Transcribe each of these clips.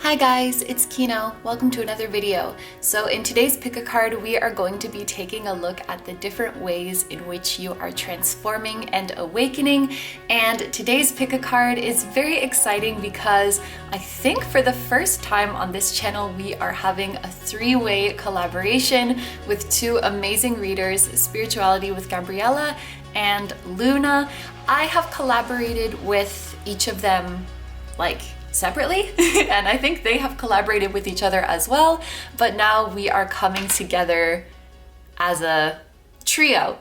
Hi guys, it's Kino. Welcome to another video. So in today's pick a card, we are going to be taking a look at the different ways in which you are transforming and awakening. And today's pick a card is very exciting because I think for the first time on this channel, we are having a three-way collaboration with two amazing readers, Spirituality with Gabriella and Luna. I have collaborated with each of them separately, and I think they have collaborated with each other as well, but now we are coming together as a trio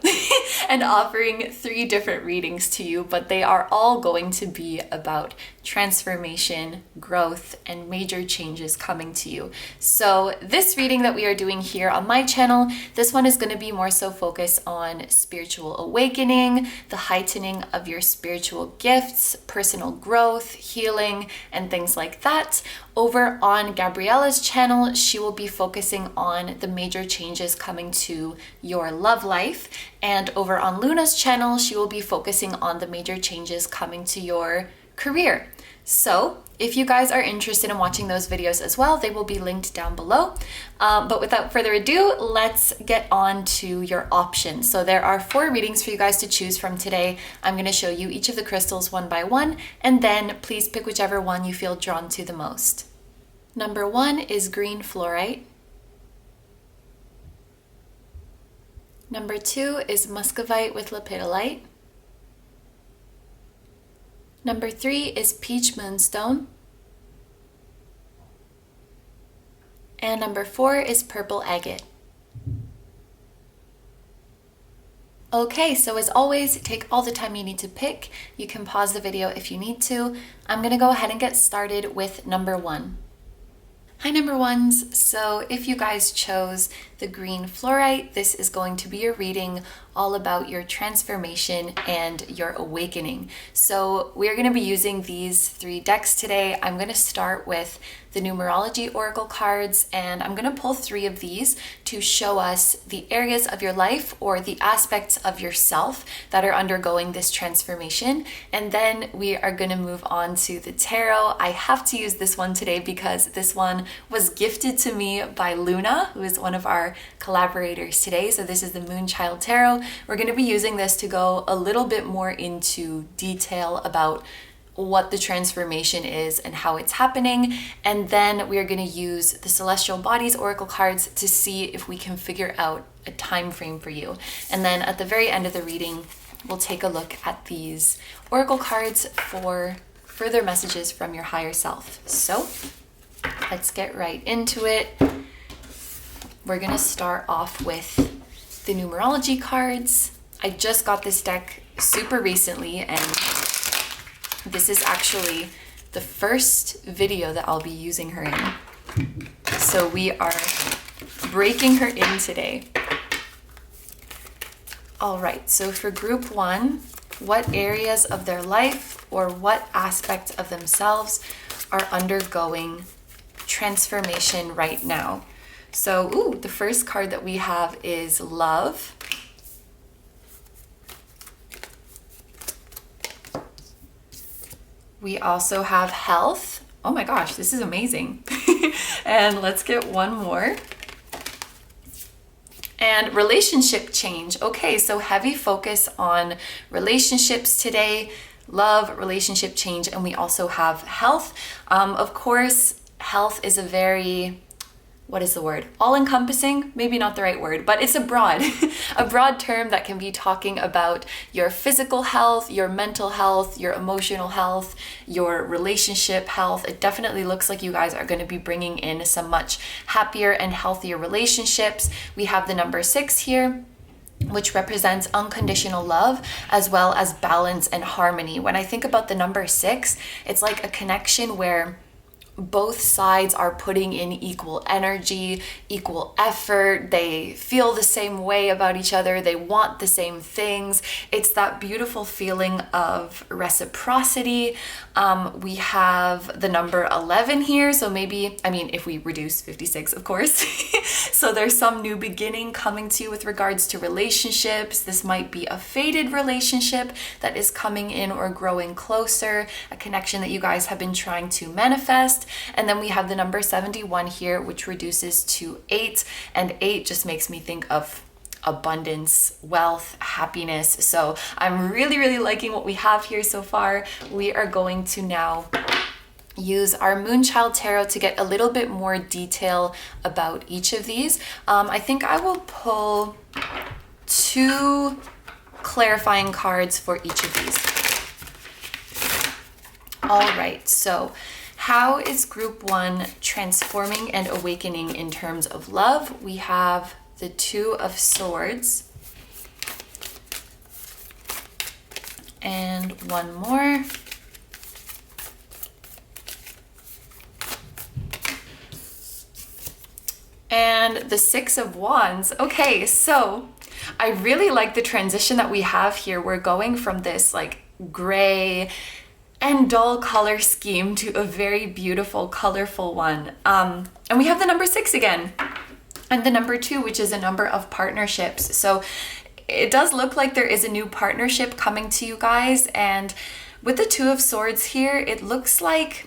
and offering three different readings to you, but they are all going to be about transformation, growth, and major changes coming to you. So this reading that we are doing here on my channel, this one is going to be more so focused on spiritual awakening, the heightening of your spiritual gifts, personal growth, healing, and things like that. Over on Gabriella's channel, she will be focusing on the major changes coming to your love life. And over on Luna's channel, she will be focusing on the major changes coming to your career. So if you guys are interested in watching those videos as well, they will be linked down below. But without further ado, let's get on to your options. So there are 4 readings for you guys to choose from today. I'm going to show you each of the crystals one by one, and then please pick whichever one you feel drawn to the most. Number 1 is green fluorite. Number 2 is Muscovite with Lepidolite. Number 3 is peach moonstone. And number 4 is purple agate. Okay, so as always, take all the time you need to pick. You can pause the video if you need to. I'm gonna go ahead and get started with number 1. Hi number ones, so if you guys chose the green fluorite, this is going to be a reading all about your transformation and your awakening. So we're going to be using these 3 decks today. I'm going to start with the Numerology Oracle cards, and I'm going to pull 3 of these to show us the areas of your life or the aspects of yourself that are undergoing this transformation. And then we are going to move on to the tarot. I have to use this one today because this one was gifted to me by Luna, who is one of our collaborators today. So this is the Moonchild Tarot. We're going to be using this to go a little bit more into detail about what the transformation is and how it's happening. And then we are going to use the Celestial Bodies Oracle cards to see if we can figure out a time frame for you. And then at the very end of the reading, we'll take a look at these Oracle cards for further messages from your higher self. So let's get right into it. We're going to start off with the Numerology cards. I just got this deck super recently, and this is actually the first video that I'll be using her in. So we are breaking her in today. All right, so for group 1, what areas of their life or what aspects of themselves are undergoing transformation right now? So, the first card that we have is love. We also have health. Oh my gosh, this is amazing. And let's get one more. And relationship change. Okay, so heavy focus on relationships today. Love, relationship change, and we also have health. Of course, health is a very, what is the word? All-encompassing, maybe not the right word, but it's a broad term that can be talking about your physical health, your mental health, your emotional health, your relationship health. It definitely looks like you guys are going to be bringing in some much happier and healthier relationships. We have the number 6 here, which represents unconditional love as well as balance and harmony. When I think about the number 6, it's like a connection where both sides are putting in equal energy, equal effort. They feel the same way about each other. They want the same things. It's that beautiful feeling of reciprocity. We have the number 11 here. So maybe, if we reduce 56, of course. So there's some new beginning coming to you with regards to relationships. This might be a faded relationship that is coming in or growing closer, a connection that you guys have been trying to manifest. And then we have the number 71 here, which reduces to 8. And 8 just makes me think of abundance, wealth, happiness. So I'm really liking what we have here so far. We are going to now use our Moonchild Tarot to get a little bit more detail about each of these. I think I will pull 2 clarifying cards for each of these. All right, so how is group 1 transforming and awakening in terms of love? We have the 2 of Swords and one more. And the 6 of Wands. Okay, so I really like the transition that we have here. We're going from this like gray and dull color scheme to a very beautiful, colorful one. And we have the number 6 again, and the number 2, which is a number of partnerships. So it does look like there is a new partnership coming to you guys. And with the 2 of Swords here, it looks like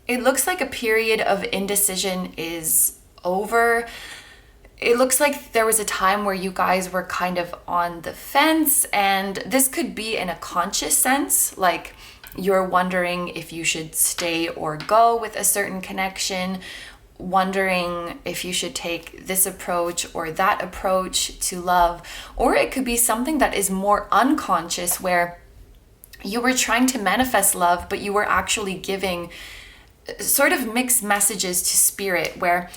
a period of indecision is over. It looks like there was a time where you guys were kind of on the fence, and this could be in a conscious sense, like you're wondering if you should stay or go with a certain connection, wondering if you should take this approach or that approach to love. Or it could be something that is more unconscious, where you were trying to manifest love, but you were actually giving sort of mixed messages to spirit, where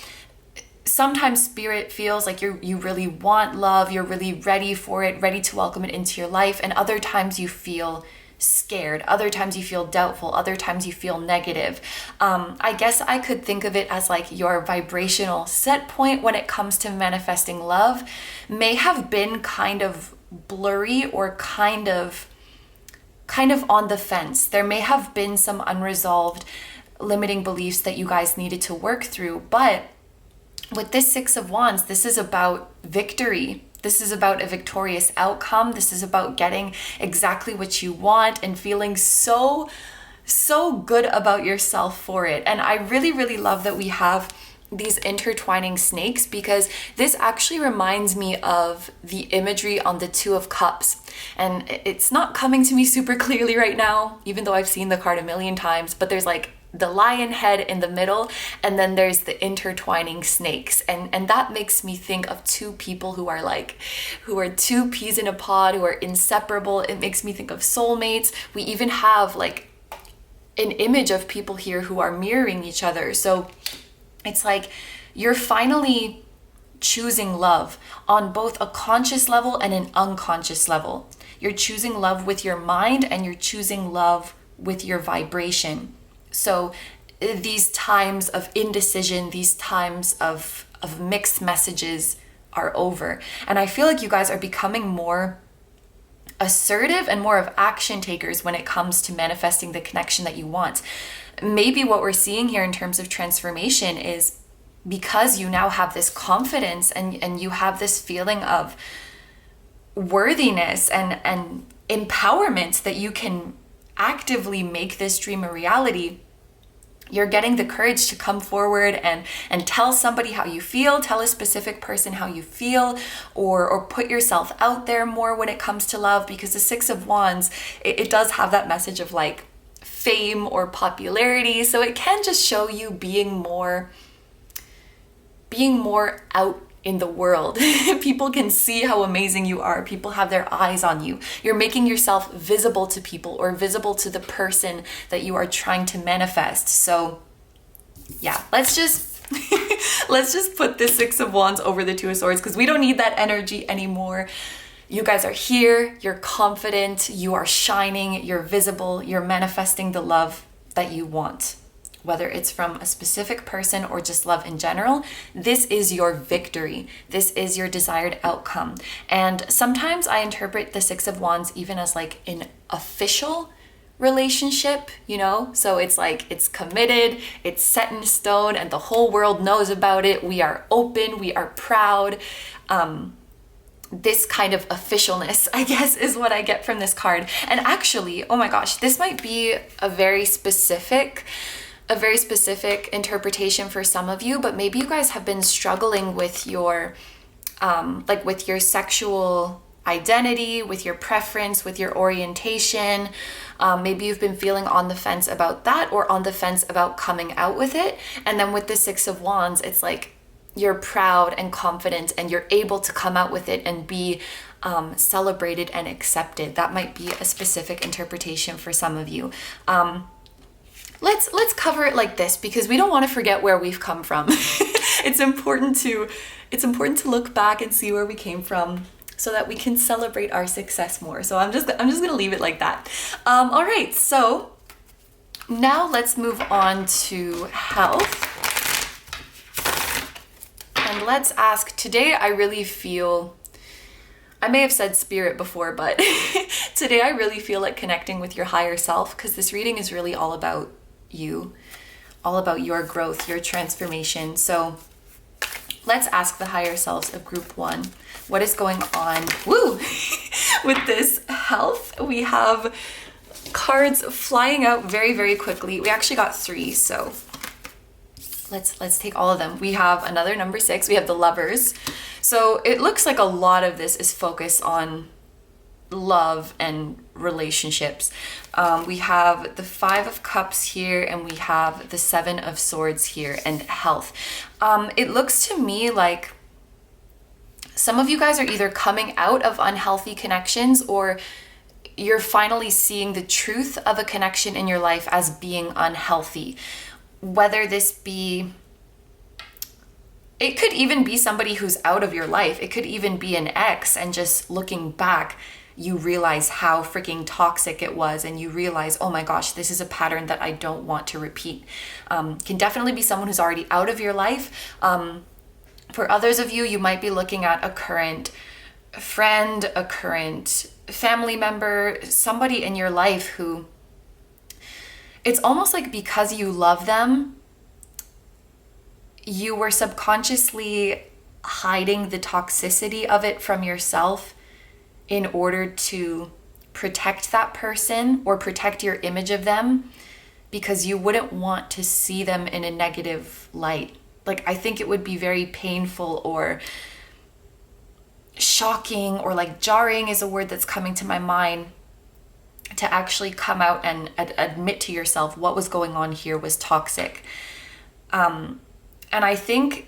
sometimes spirit feels like you really want love, you're really ready for it, ready to welcome it into your life, and other times you feel scared, other times you feel doubtful, other times you feel negative. I guess I could think of it as like your vibrational set point when it comes to manifesting love may have been kind of blurry or kind of on the fence. There may have been some unresolved limiting beliefs that you guys needed to work through, but with this 6 of Wands, this is about victory. This is about a victorious outcome. This is about getting exactly what you want and feeling so good about yourself for it. And I really love that we have these intertwining snakes, because this actually reminds me of the imagery on the 2 of Cups. And it's not coming to me super clearly right now, even though I've seen the card a million times, but there's like the lion head in the middle, and then there's the intertwining snakes, and that makes me think of 2 people who are 2 peas in a pod, who are inseparable. It makes me think of soulmates. We even have like an image of people here who are mirroring each other. So it's like you're finally choosing love on both a conscious level and an unconscious level. You're choosing love with your mind, and you're choosing love with your vibration. So these times of indecision, these times of mixed messages are over. And I feel like you guys are becoming more assertive and more of action takers when it comes to manifesting the connection that you want. Maybe what we're seeing here in terms of transformation is because you now have this confidence and you have this feeling of worthiness and empowerment that you can actively make this dream a reality. You're getting the courage to come forward and tell somebody how you feel, tell a specific person how you feel, or put yourself out there more when it comes to love, because the 6 of Wands, it does have that message of like fame or popularity. So it can just show you being more out in the world. People can see how amazing you are. People have their eyes on you. You're making yourself visible to people, or visible to the person that you are trying to manifest. So yeah, let's just put the 6 of Wands over the 2 of Swords, because we don't need that energy anymore. You guys are here, you're confident, you are shining, you're visible, you're manifesting the love that you want. Whether it's from a specific person or just love in general, this is your victory. This is your desired outcome. And sometimes I interpret the 6 of Wands even as like an official relationship, you know? So it's like, it's committed, it's set in stone, and the whole world knows about it. We are open, we are proud. This kind of officialness, I guess, is what I get from this card. And actually, oh my gosh, this might be a very specific a very specific interpretation for some of you, but maybe you guys have been struggling with your like with your sexual identity, with your preference, with your orientation. Maybe you've been feeling on the fence about that, or on the fence about coming out with it. And then with the Six of Wands, it's like you're proud and confident and you're able to come out with it and be celebrated and accepted. That might be a specific interpretation for some of you. Let's cover it like this, because we don't want to forget where we've come from. It's important to look back and see where we came from, so that we can celebrate our success more. So I'm just gonna leave it like that. All right, so now let's move on to health. And let's ask, today I really feel, I may have said spirit before, but today I really feel like connecting with your higher self, because this reading is really all about you, all about your growth, your transformation. So let's ask the higher selves of group 1, what is going on, with this health? We have cards flying out very, very quickly. We actually got 3, so let's take all of them. We have another number 6. We have the Lovers. So it looks like a lot of this is focused on love and relationships. We have the 5 of Cups here, and we have the 7 of Swords here, and health. It looks to me like some of you guys are either coming out of unhealthy connections, or you're finally seeing the truth of a connection in your life as being unhealthy. Whether this be, it could even be somebody who's out of your life. It could even be an ex, and just looking back, you realize how freaking toxic it was, and you realize, oh my gosh, this is a pattern that I don't want to repeat. Can definitely be someone who's already out of your life. For others of you, you might be looking at a current friend, a current family member, somebody in your life who, it's almost like because you love them, you were subconsciously hiding the toxicity of it from yourself in order to protect that person or protect your image of them, because you wouldn't want to see them in a negative light. Like, I think it would be very painful or shocking, or like jarring is a word that's coming to my mind, to actually come out and admit to yourself what was going on here was toxic. And I think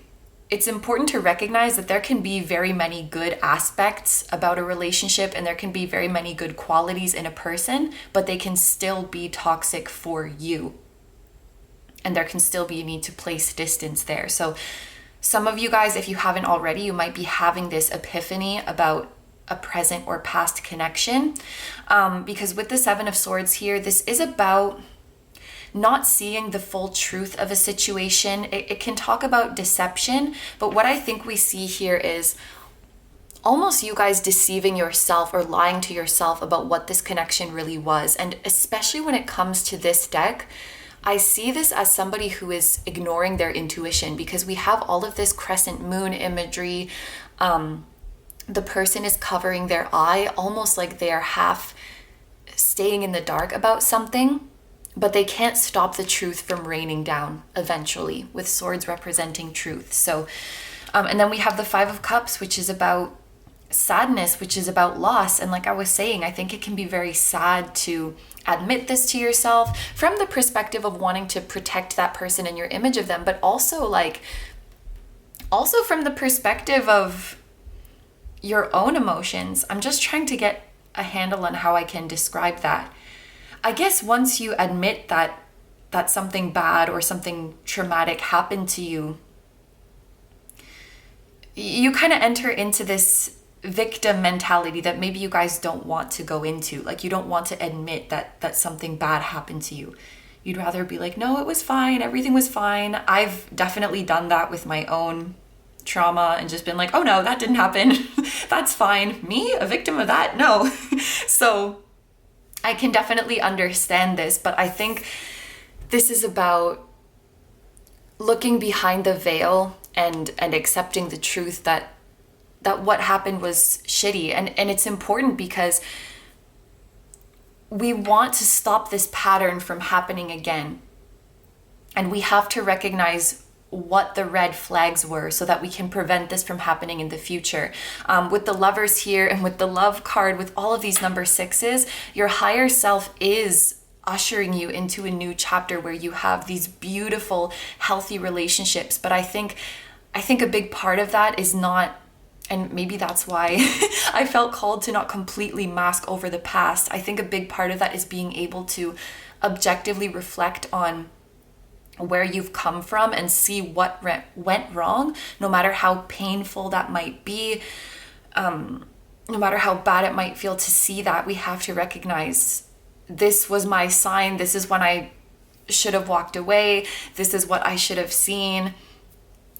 it's important to recognize that there can be very many good aspects about a relationship, and there can be very many good qualities in a person, but they can still be toxic for you. And there can still be a need to place distance there. So some of you guys, if you haven't already, you might be having this epiphany about a present or past connection. Because with the 7 of Swords here, this is about not seeing the full truth of a situation. It can talk about deception, but what I think we see here is almost you guys deceiving yourself or lying to yourself about what this connection really was. And especially when it comes to this deck, I see this as somebody who is ignoring their intuition, because we have all of this crescent moon imagery. The person is covering their eye, almost like they are half staying in the dark about something, but they can't stop the truth from raining down eventually, with swords representing truth. So, and then we have the 5 of Cups, which is about sadness, which is about loss. And like I was saying, I think it can be very sad to admit this to yourself from the perspective of wanting to protect that person and your image of them, but also from the perspective of your own emotions. I'm just trying to get a handle on how I can describe that. I guess once you admit that something bad or something traumatic happened to you, you kind of enter into this victim mentality that maybe you guys don't want to go into. Like, you don't want to admit that something bad happened to you. You'd rather be like, no, it was fine. Everything was fine. I've definitely done that with my own trauma and just been like, oh no, that didn't happen. That's fine. Me, a victim of that? No. So I can definitely understand this, but I think this is about looking behind the veil and accepting the truth that what happened was shitty. And it's important because we want to stop this pattern from happening again. And we have to recognize what the red flags were so that we can prevent this from happening in the future. With the lovers here and with the love card, with all of these number sixes, your higher self is ushering you into a new chapter where you have these beautiful, healthy relationships. But I think a big part of that is not, and maybe that's why I felt called to not completely mask over the past. I think a big part of that is being able to objectively reflect on where you've come from and see what went wrong, no matter how painful that might be, no matter how bad it might feel to see that. We have to recognize, this was my sign, this is when I should have walked away, this is what I should have seen,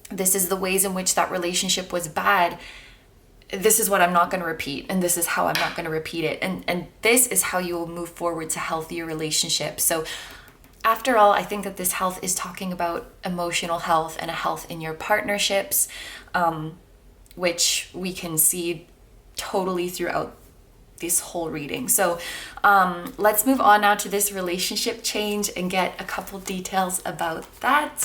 this is the ways in which that relationship was bad, this is what I'm not going to repeat, and this is how I'm not going to repeat it, and this is how you will move forward to healthier relationships. So after all, I think that this health is talking about emotional health and a health in your partnerships, which we can see totally throughout this whole reading. So let's move on now to this relationship change and get a couple details about that.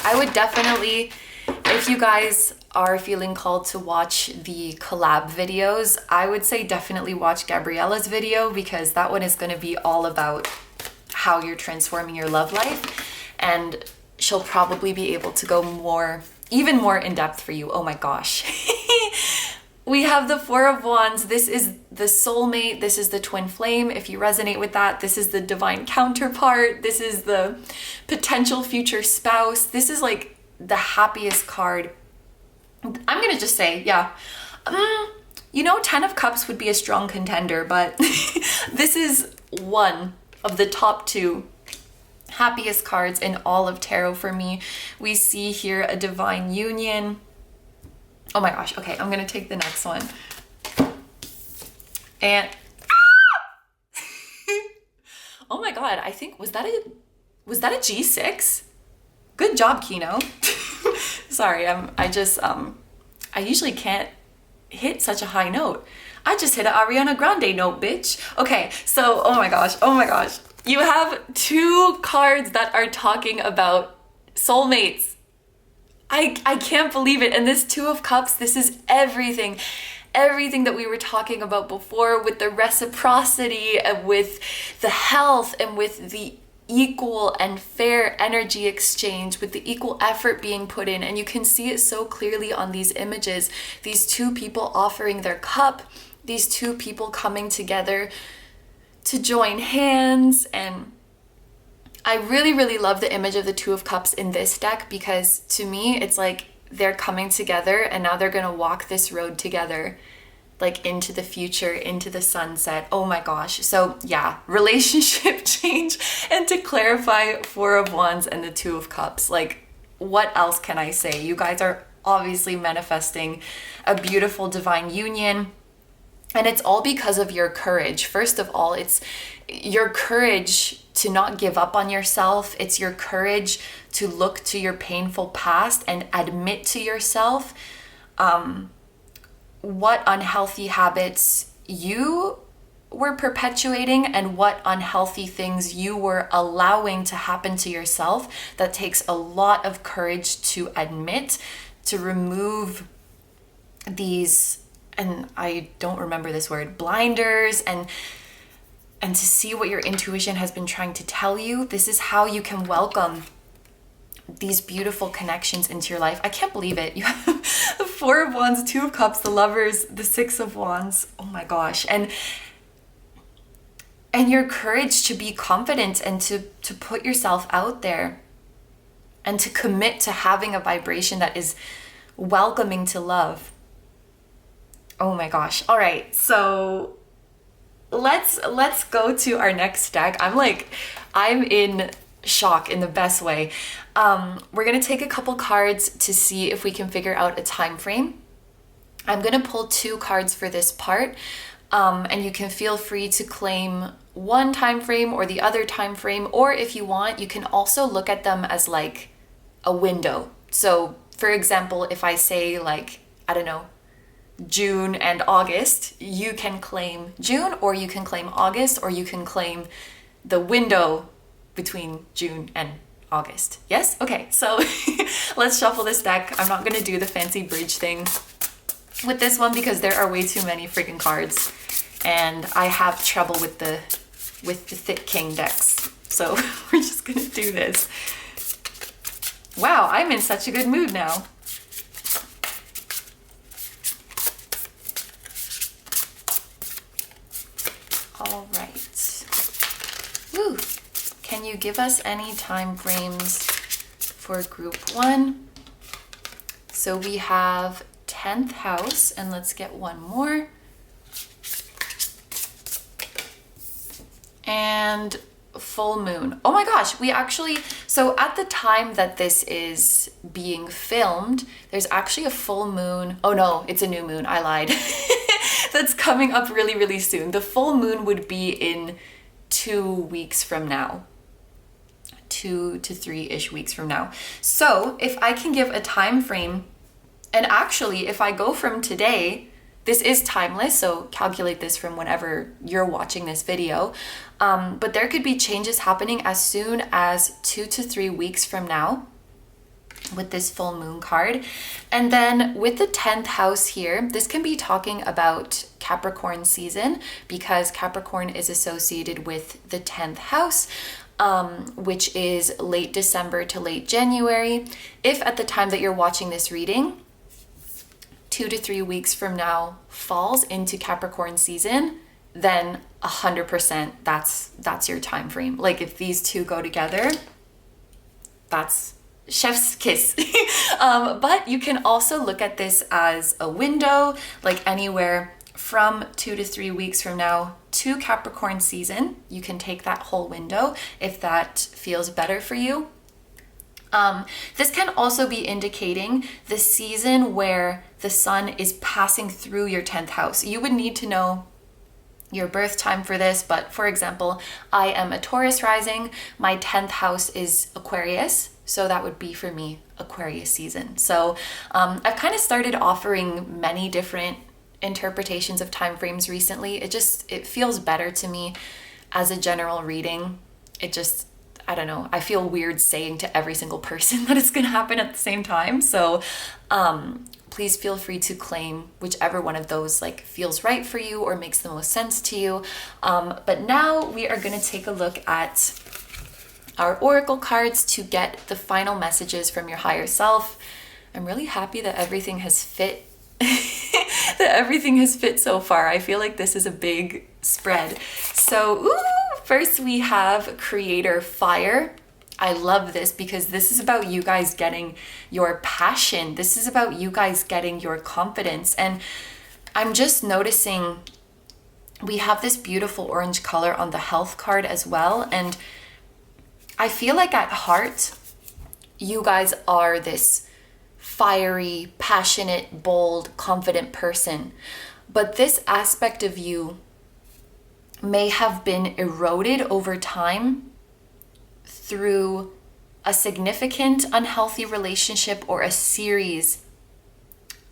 I would definitely, if you guys are feeling called to watch the collab videos, I would say definitely watch Gabriella's video, because that one is going to be all about how you're transforming your love life, and she'll probably be able to go even more in depth for you. Oh my gosh. We have the Four of Wands. This is the soulmate. This is the twin flame. If you resonate with that, this is the divine counterpart. This is the potential future spouse. This is like the happiest card. I'm gonna just say, yeah. 10 of Cups would be a strong contender, but this is one of the top 2 happiest cards in all of tarot for me. We see here a divine union. Oh my gosh. Okay, I'm gonna take the next one. And oh my god, I think was that a G6? Good job, KINO. Sorry, I usually can't hit such a high note. I just hit an Ariana Grande note, bitch. Okay, so, oh my gosh. You have 2 cards that are talking about soulmates. I can't believe it. And this Two of Cups, this is everything that we were talking about before, with the reciprocity and with the health and with the equal and fair energy exchange, with the equal effort being put in. And you can see it so clearly on these images. These 2 people offering their cup, these 2 people coming together to join hands. And I really, really love the image of the Two of Cups in this deck, because to me, it's like they're coming together and now they're going to walk this road together, like into the future, into the sunset. Oh my gosh. So yeah, relationship change. And to clarify, Four of Wands and the Two of Cups, like what else can I say? You guys are obviously manifesting a beautiful divine union. And it's all because of your courage. First of all, it's your courage to not give up on yourself. It's your courage to look to your painful past and admit to yourself what unhealthy habits you were perpetuating and what unhealthy things you were allowing to happen to yourself. That takes a lot of courage to admit, to remove these, and I don't remember this word, blinders, and to see what your intuition has been trying to tell you. This is how you can welcome these beautiful connections into your life. I can't believe it. You have the Four of Wands, Two of Cups, the Lovers, the Six of Wands. Oh my gosh. And your courage to be confident and to put yourself out there and to commit to having a vibration that is welcoming to love. Oh my gosh. All right. So let's go to our next deck. I'm in shock in the best way. We're going to take a couple cards to see if we can figure out a time frame. I'm going to pull 2 cards for this part. And you can feel free to claim one time frame or the other time frame, or if you want, you can also look at them as like a window. So for example, if I say like, I don't know, June and August, you can claim June, or you can claim August, or you can claim the window between June and August. Yes? Okay, so let's shuffle this deck. I'm not gonna do the fancy bridge thing with this one because there are way too many freaking cards, and I have trouble with the thick king decks. So we're just gonna do this. Wow, I'm in such a good mood now. All right. Woo. Can you give us any time frames for group 1? So we have 10th house, and let's get one more. And full moon. Oh my gosh, we actually, so at the time that this is being filmed, there's actually a full moon. Oh no, it's a new moon, I lied. That's coming up really, really soon. The full moon would be in 2 weeks from now. 2 to 3-ish weeks from now. So if I can give a time frame, and actually if I go from today, this is timeless, so calculate this from whenever you're watching this video. But there could be changes happening as soon as 2 to 3 weeks from now with this full moon card. And then with the 10th house here, this can be talking about Capricorn season because Capricorn is associated with the 10th house, which is late December to late January. If at the time that you're watching this reading, 2 to 3 weeks from now falls into Capricorn season, then 100% that's your time frame. Like if these two go together, that's chef's kiss. But you can also look at this as a window, like anywhere from 2 to 3 weeks from now to Capricorn season. You can take that whole window if that feels better for you. This can also be indicating the season where the sun is passing through your 10th house. You would need to know your birth time for this, but for example, I am a Taurus rising. My 10th house is Aquarius, so that would be for me Aquarius season. So I've kind of started offering many different interpretations of time frames recently. It feels better to me as a general reading. I don't know, I feel weird saying to every single person that it's going to happen at the same time. So please feel free to claim whichever one of those like feels right for you or makes the most sense to you. But now we are going to take a look at our oracle cards to get the final messages from your higher self. I'm really happy that everything has fit so far. I feel like this is a big spread. So first we have Creator Fire. I love this because this is about you guys getting your passion. This is about you guys getting your confidence. And I'm just noticing we have this beautiful orange color on the health card as well. And I feel like at heart, you guys are this fiery, passionate, bold, confident person. But this aspect of you may have been eroded over time through a significant unhealthy relationship or a series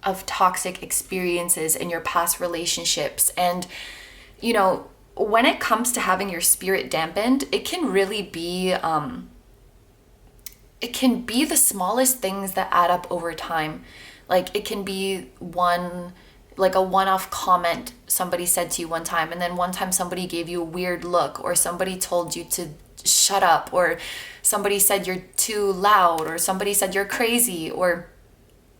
of toxic experiences in your past relationships. And, you know, when it comes to having your spirit dampened, it can really be, it can be the smallest things that add up over time. Like it can be a one-off comment somebody said to you one time, and then one time somebody gave you a weird look, or somebody told you to shut up, or somebody said you're too loud, or somebody said you're crazy, or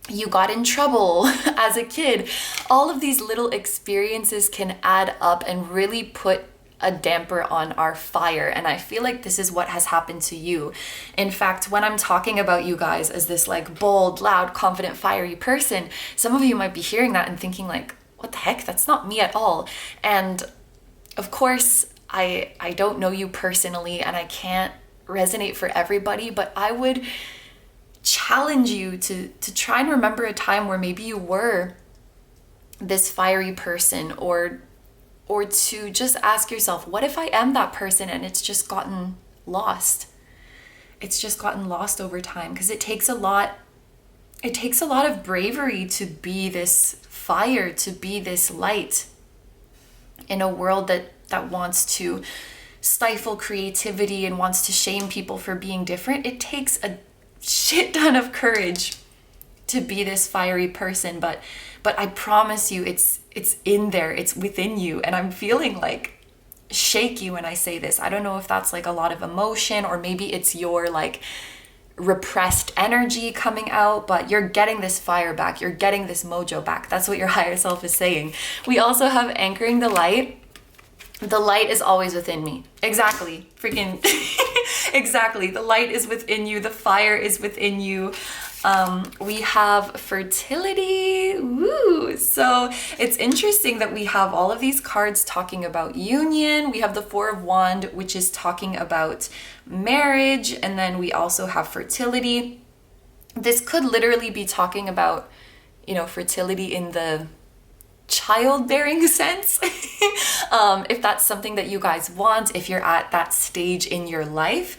you got in trouble as a kid. All of these little experiences can add up and really put a damper on our fire. And I feel like this is what has happened to you. In fact, when I'm talking about you guys as this like bold, loud, confident, fiery person, some of you might be hearing that and thinking like, what the heck? That's not me at all. And of course, I don't know you personally and I can't resonate for everybody, but I would challenge you to try and remember a time where maybe you were this fiery person, or to just ask yourself, what if I am that person and it's just gotten lost? It's just gotten lost over time, because it takes a lot of bravery to be this fire, to be this light in a world that wants to stifle creativity and wants to shame people for being different. It takes a shit ton of courage to be this fiery person, but I promise you it's in there, it's within you. And I'm feeling like shaky when I say this. I don't know if that's like a lot of emotion, or maybe it's your like repressed energy coming out, but you're getting this fire back, you're getting this mojo back. That's what your higher self is saying. We also have anchoring the light. The light is always within me. Exactly. Freaking exactly. The light is within you. The fire is within you. We have fertility. Woo! So it's interesting that we have all of these cards talking about union. We have the Four of Wands, which is talking about marriage. And then we also have fertility. This could literally be talking about, you know, fertility in the childbearing sense. If that's something that you guys want, if you're at that stage in your life,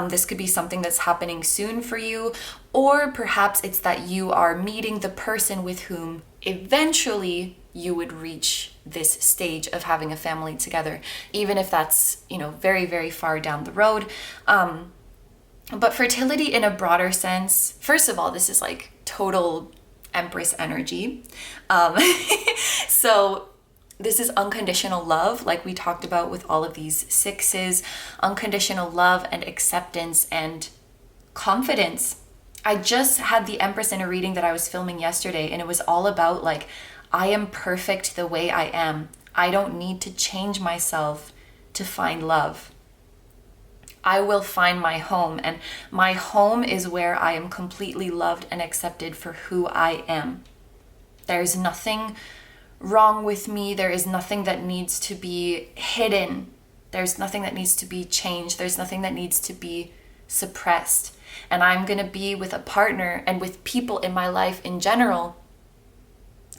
this could be something that's happening soon for you. Or perhaps it's that you are meeting the person with whom eventually you would reach this stage of having a family together, even if that's, you know, very, very far down the road. But fertility in a broader sense, first of all, this is like total Empress energy. So this is unconditional love, like we talked about with all of these sixes, unconditional love and acceptance and confidence. I just had the Empress in a reading that I was filming yesterday, and it was all about like, I am perfect the way I am. I don't need to change myself to find love. I will find my home, and my home is where I am completely loved and accepted for who I am. There's nothing wrong with me. There is nothing that needs to be hidden. There's nothing that needs to be changed. There's nothing that needs to be suppressed. And I'm going to be with a partner and with people in my life in general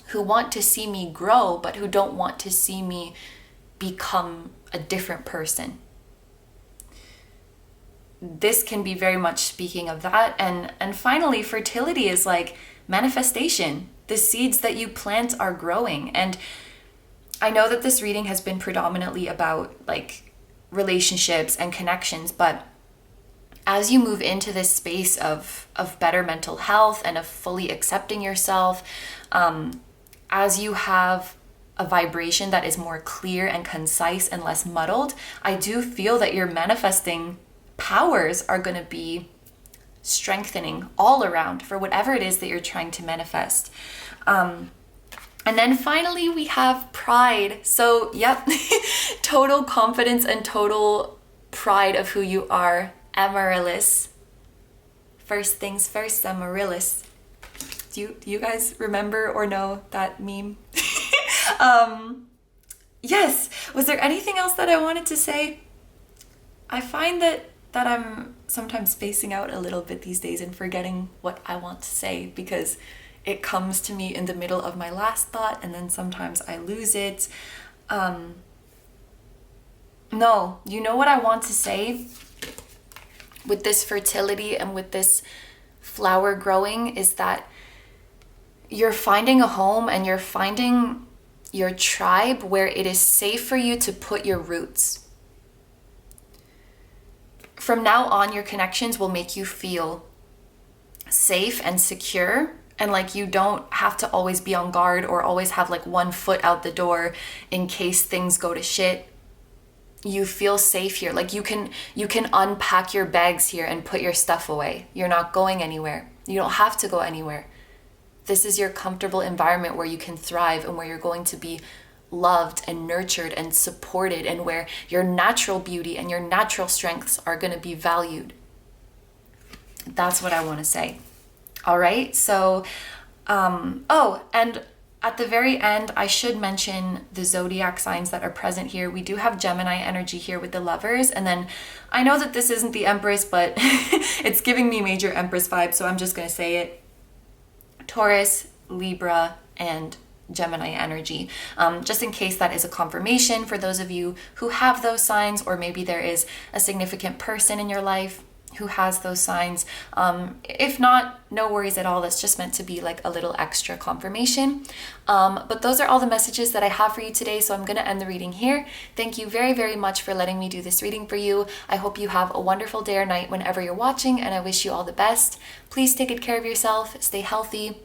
who want to see me grow, but who don't want to see me become a different person. This can be very much speaking of that. And finally, fertility is like manifestation. The seeds that you plant are growing. And I know that this reading has been predominantly about like relationships and connections, but as you move into this space of better mental health and of fully accepting yourself, as you have a vibration that is more clear and concise and less muddled, I do feel that your manifesting powers are going to be strengthening all around for whatever it is that you're trying to manifest. And then finally we have pride. So yep, total confidence and total pride of who you are. Amaryllis. First things first, Amaryllis. Do you guys remember or know that meme? Yes. Was there anything else that I wanted to say? I find that I'm sometimes spacing out a little bit these days and forgetting what I want to say, because it comes to me in the middle of my last thought and then sometimes I lose it. No, you know what I want to say with this fertility and with this flower growing is that you're finding a home and you're finding your tribe where it is safe for you to put your roots. From now on, your connections will make you feel safe and secure, and like you don't have to always be on guard or always have like one foot out the door in case things go to shit. You feel safe here. Like you can unpack your bags here and put your stuff away. You're not going anywhere. You don't have to go anywhere. This is your comfortable environment where you can thrive and where you're going to be loved and nurtured and supported, and where your natural beauty and your natural strengths are going to be valued. That's what I want to say. All right. So, and at the very end, I should mention the zodiac signs that are present here. We do have Gemini energy here with the Lovers. And then I know that this isn't the Empress, but it's giving me major Empress vibes, so I'm just going to say it. Taurus, Libra, and Gemini energy. Just in case that is a confirmation for those of you who have those signs, or maybe there is a significant person in your life who has those signs. If not, no worries at all. That's just meant to be like a little extra confirmation. But those are all the messages that I have for you today. So I'm going to end the reading here. Thank you very, very much for letting me do this reading for you. I hope you have a wonderful day or night whenever you're watching, and I wish you all the best. Please take good care of yourself. Stay healthy.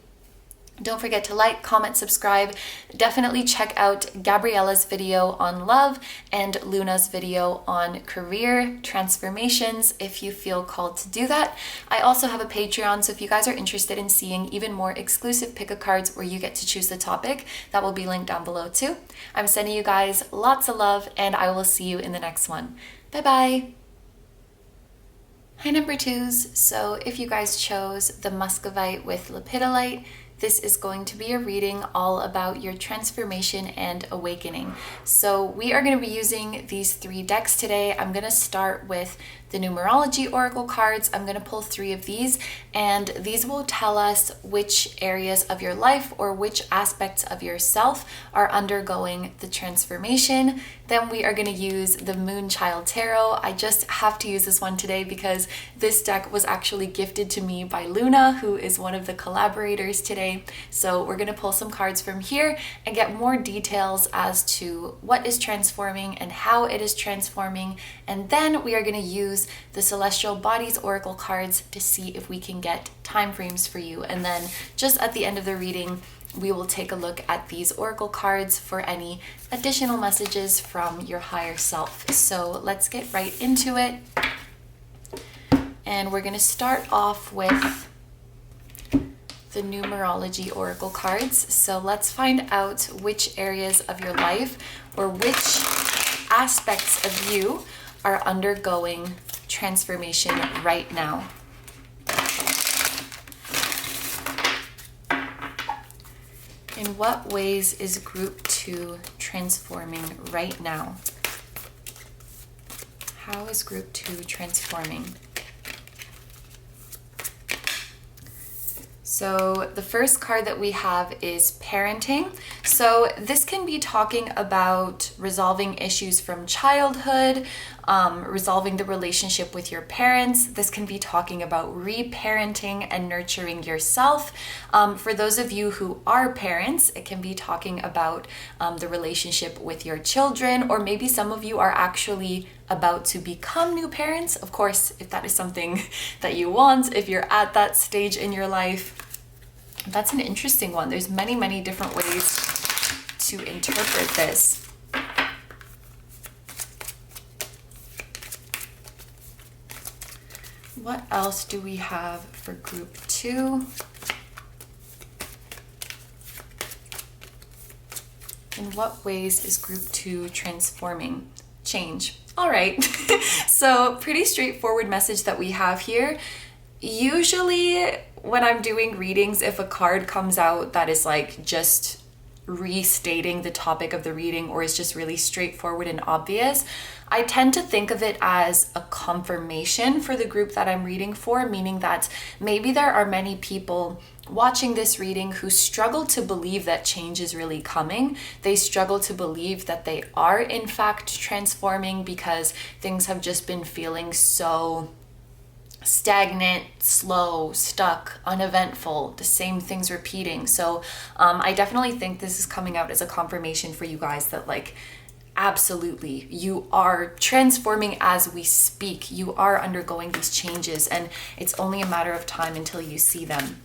Don't forget to like, comment, subscribe. Definitely check out Gabriella's video on love and Luna's video on career transformations if you feel called to do that. I also have a Patreon, so if you guys are interested in seeing even more exclusive pick-a-cards where you get to choose the topic, that will be linked down below too. I'm sending you guys lots of love, and I will see you in the next one. Bye-bye. Hi, number twos. So if you guys chose the Muscovite with Lepidolite, this is going to be a reading all about your transformation and awakening. So we are going to be using these 3 decks today. I'm going to start with the Numerology Oracle cards. I'm going to pull 3 of these, and these will tell us which areas of your life or which aspects of yourself are undergoing the transformation. Then we are going to use the Moonchild Tarot. I just have to use this one today because this deck was actually gifted to me by Luna, who is one of the collaborators today. So we're going to pull some cards from here and get more details as to what is transforming and how it is transforming. And then we are going to use the Celestial Bodies Oracle cards to see if we can get time frames for you. And then just at the end of the reading, we will take a look at these Oracle cards for any additional messages from your higher self. So let's get right into it. And we're going to start off with the Numerology Oracle cards. So let's find out which areas of your life or which aspects of you are undergoing transformation right now. In what ways is group 2 transforming right now? How is group 2 transforming? So the first card that we have is parenting. So this can be talking about resolving issues from childhood, resolving the relationship with your parents. This can be talking about reparenting and nurturing yourself. For those of you who are parents, it can be talking about the relationship with your children, or maybe some of you are actually about to become new parents. Of course, if that is something that you want, if you're at that stage in your life, that's an interesting one. There's many, many different ways to interpret this. What else do we have for group 2? In what ways is group 2 transforming? Change. All right. So pretty straightforward message that we have here. Usually when I'm doing readings, if a card comes out that is like just restating the topic of the reading or is just really straightforward and obvious, I tend to think of it as a confirmation for the group that I'm reading for, meaning that maybe there are many people watching this reading who struggle to believe that change is really coming. They struggle to believe that they are in fact transforming because things have just been feeling so stagnant, slow, stuck, uneventful, the same things repeating. So I definitely think this is coming out as a confirmation for you guys that like, absolutely, you are transforming as we speak. You are undergoing these changes, and it's only a matter of time until you see them.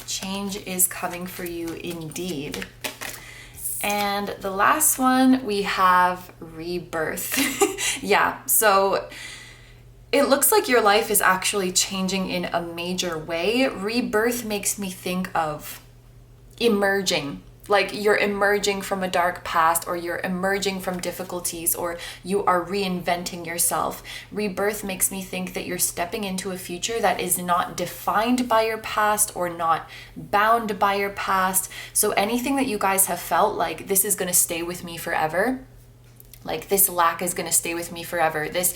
Change is coming for you indeed. And the last one, we have rebirth. Yeah, so it looks like your life is actually changing in a major way. Rebirth makes me think of emerging. Like you're emerging from a dark past, or you're emerging from difficulties, or you are reinventing yourself. Rebirth makes me think that you're stepping into a future that is not defined by your past or not bound by your past. So anything that you guys have felt like this is going to stay with me forever, like this lack is going to stay with me forever, this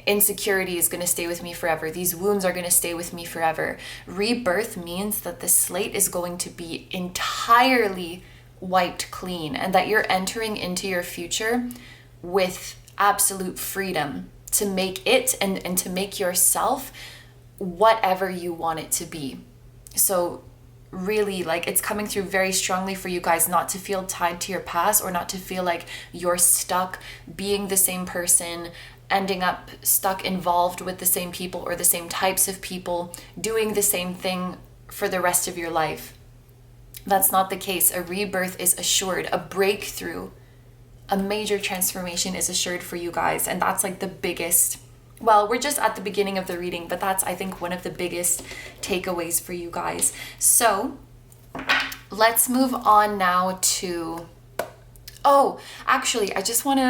insecurity is going to stay with me forever, these wounds are going to stay with me forever. Rebirth means that the slate is going to be entirely wiped clean, and that you're entering into your future with absolute freedom. make it and to make yourself whatever you want it to be. So really, like, it's coming through very strongly for you guys not to feel tied to your past, or not to feel like you're stuck being the same person, ending up stuck involved with the same people or the same types of people, doing the same thing for the rest of your life. That's not the case. A rebirth is assured. A breakthrough, a major transformation is assured for you guys. And that's like the biggest, well, we're just at the beginning of the reading, but that's, I think, one of the biggest takeaways for you guys. So let's move on now to, oh, actually, I just want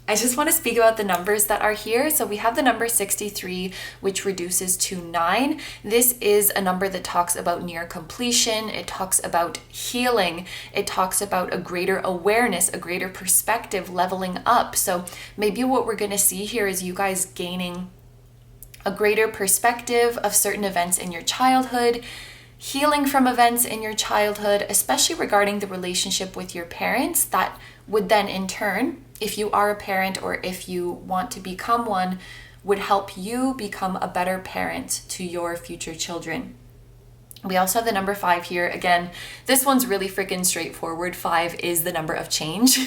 to speak about the numbers that are here. So we have the number 63, which reduces to 9. This is a number that talks about near completion. It talks about healing. It talks about a greater awareness, a greater perspective, leveling up. So maybe what we're going to see here is you guys gaining a greater perspective of certain events in your childhood, healing from events in your childhood, especially regarding the relationship with your parents, that would then in turn, if you are a parent or if you want to become one, would help you become a better parent to your future children. We also have the number 5 here. Again, this one's really freaking straightforward. 5 is the number of change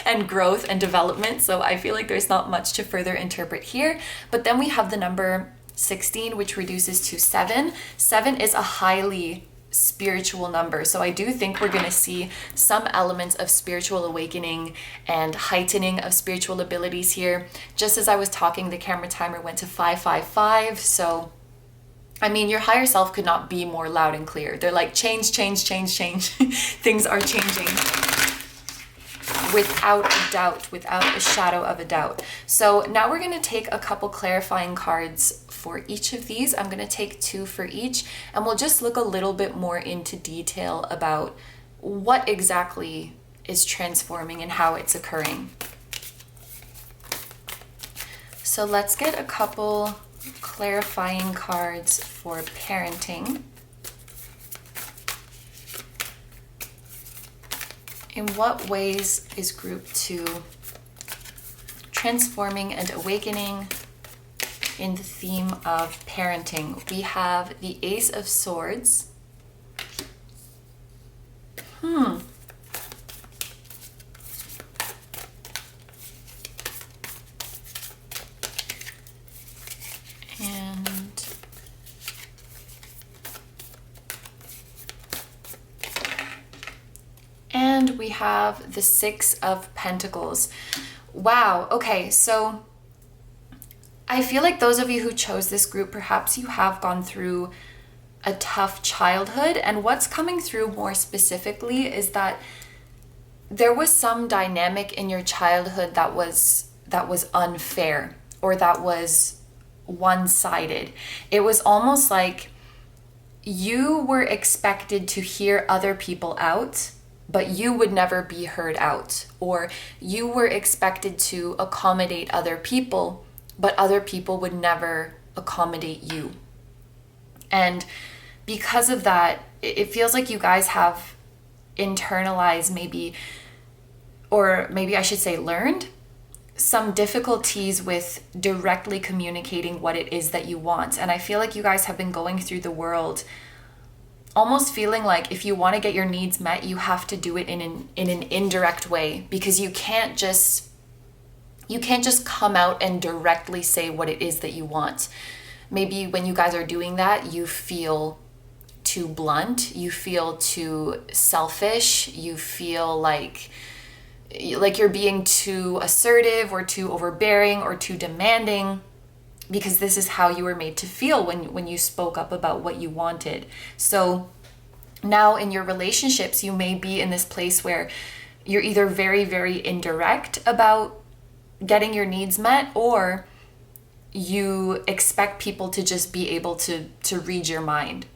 and growth and development. So I feel like there's not much to further interpret here. But then we have the number 16, which reduces to 7. 7 is a highly spiritual number. So I do think we're going to see some elements of spiritual awakening and heightening of spiritual abilities here. Just as I was talking, the camera timer went to 555. So, I mean, your higher self could not be more loud and clear. They're like, change, change, change, change. Things are changing without a doubt, without a shadow of a doubt. So now we're going to take a couple clarifying cards for each of these. I'm going to take 2 for each, and we'll just look a little bit more into detail about what exactly is transforming and how it's occurring. So let's get a couple clarifying cards for parenting. In what ways is group 2 transforming and awakening in the theme of parenting? We have the Ace of Swords. And we have the 6 of Pentacles. Wow, okay, so I feel like those of you who chose this group, perhaps you have gone through a tough childhood, and what's coming through more specifically is that there was some dynamic in your childhood that was unfair, or that was one-sided. It was almost like you were expected to hear other people out, but you would never be heard out, or you were expected to accommodate other people, but other people would never accommodate you. And because of that, it feels like you guys have internalized maybe, or maybe I should say learned, some difficulties with directly communicating what it is that you want. And I feel like you guys have been going through the world almost feeling like if you want to get your needs met, you have to do it in an indirect way, because you can't just come out and directly say what it is that you want. Maybe when you guys are doing that, you feel too blunt, you feel too selfish, you feel like you're being too assertive or too overbearing or too demanding, because this is how you were made to feel when you spoke up about what you wanted. So now in your relationships, you may be in this place where you're either very, very indirect about getting your needs met, or you expect people to just be able to read your mind.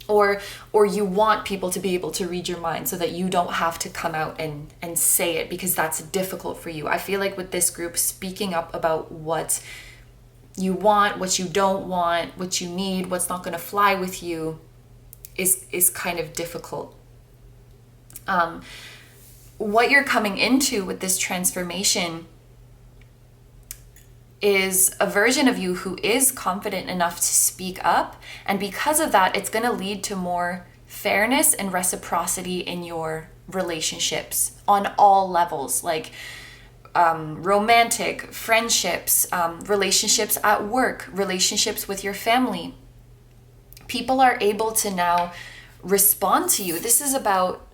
Or you want people to be able to read your mind so that you don't have to come out and say it, because that's difficult for you. I feel like with this group, speaking up about what you want, what you don't want, what you need, what's not going to fly with you is kind of difficult. What you're coming into with this transformation, is a version of you who is confident enough to speak up. And because of that, it's going to lead to more fairness and reciprocity in your relationships on all levels, like romantic, friendships, relationships at work, relationships with your family. People are able to now respond to you. This is about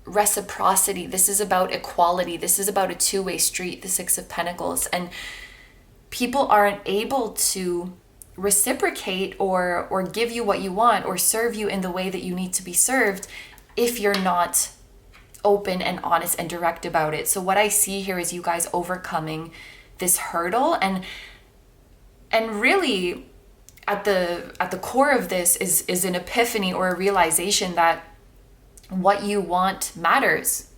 reciprocity. This is about equality. This is about a two-way street, the Six of Pentacles. And people aren't able to reciprocate or give you what you want or serve you in the way that you need to be served if you're not open and honest and direct about it. So what I see here is you guys overcoming this hurdle, and really at the core of this is an epiphany or a realization that what you want matters,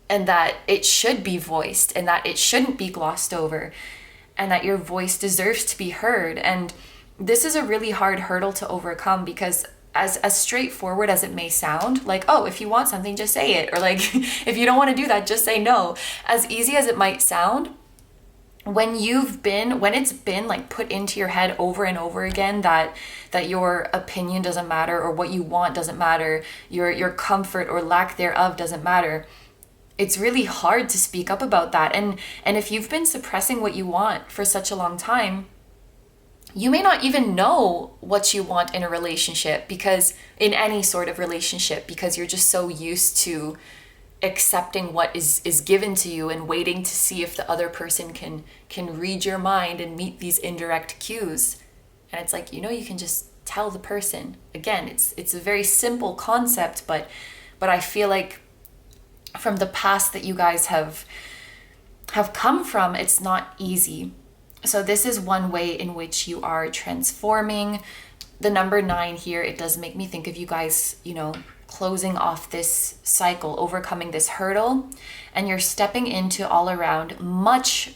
and that it should be voiced, and that it shouldn't be glossed over, and that your voice deserves to be heard. And this is a really hard hurdle to overcome, because as straightforward as it may sound, like, oh, if you want something, just say it, or like, if you don't want to do that, just say no. As easy as it might sound, when it's been like put into your head over and over again that your opinion doesn't matter, or what you want doesn't matter, your comfort or lack thereof doesn't matter, it's really hard to speak up about that. And if you've been suppressing what you want for such a long time, you may not even know what you want in a relationship, because in any sort of relationship, because you're just so used to accepting what is given to you and waiting to see if the other person can read your mind and meet these indirect cues. And it's like, you can just tell the person. Again, it's a very simple concept, but I feel like from the past that you guys have come from, it's not easy. So this is one way in which you are transforming. The number 9 here, it does make me think of you guys, closing off this cycle, overcoming this hurdle, and you're stepping into all around much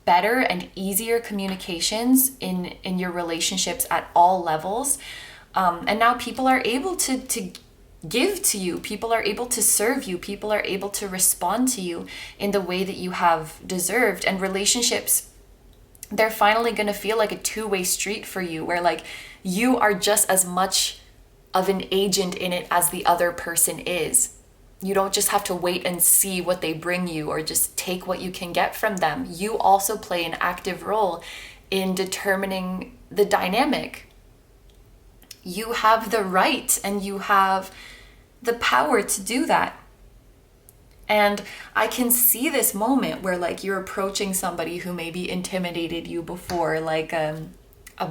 better and easier communications in your relationships at all levels. And now people are able to give to you, people are able to serve you, people are able to respond to you in the way that you have deserved. And relationships, they're finally going to feel like a two-way street for you, where like you are just as much of an agent in it as the other person is. You don't just have to wait and see what they bring you or just take what you can get from them. You also play an active role in determining the dynamic. You have the right and you have the power to do that. And I can see this moment where like you're approaching somebody who maybe intimidated you before, like a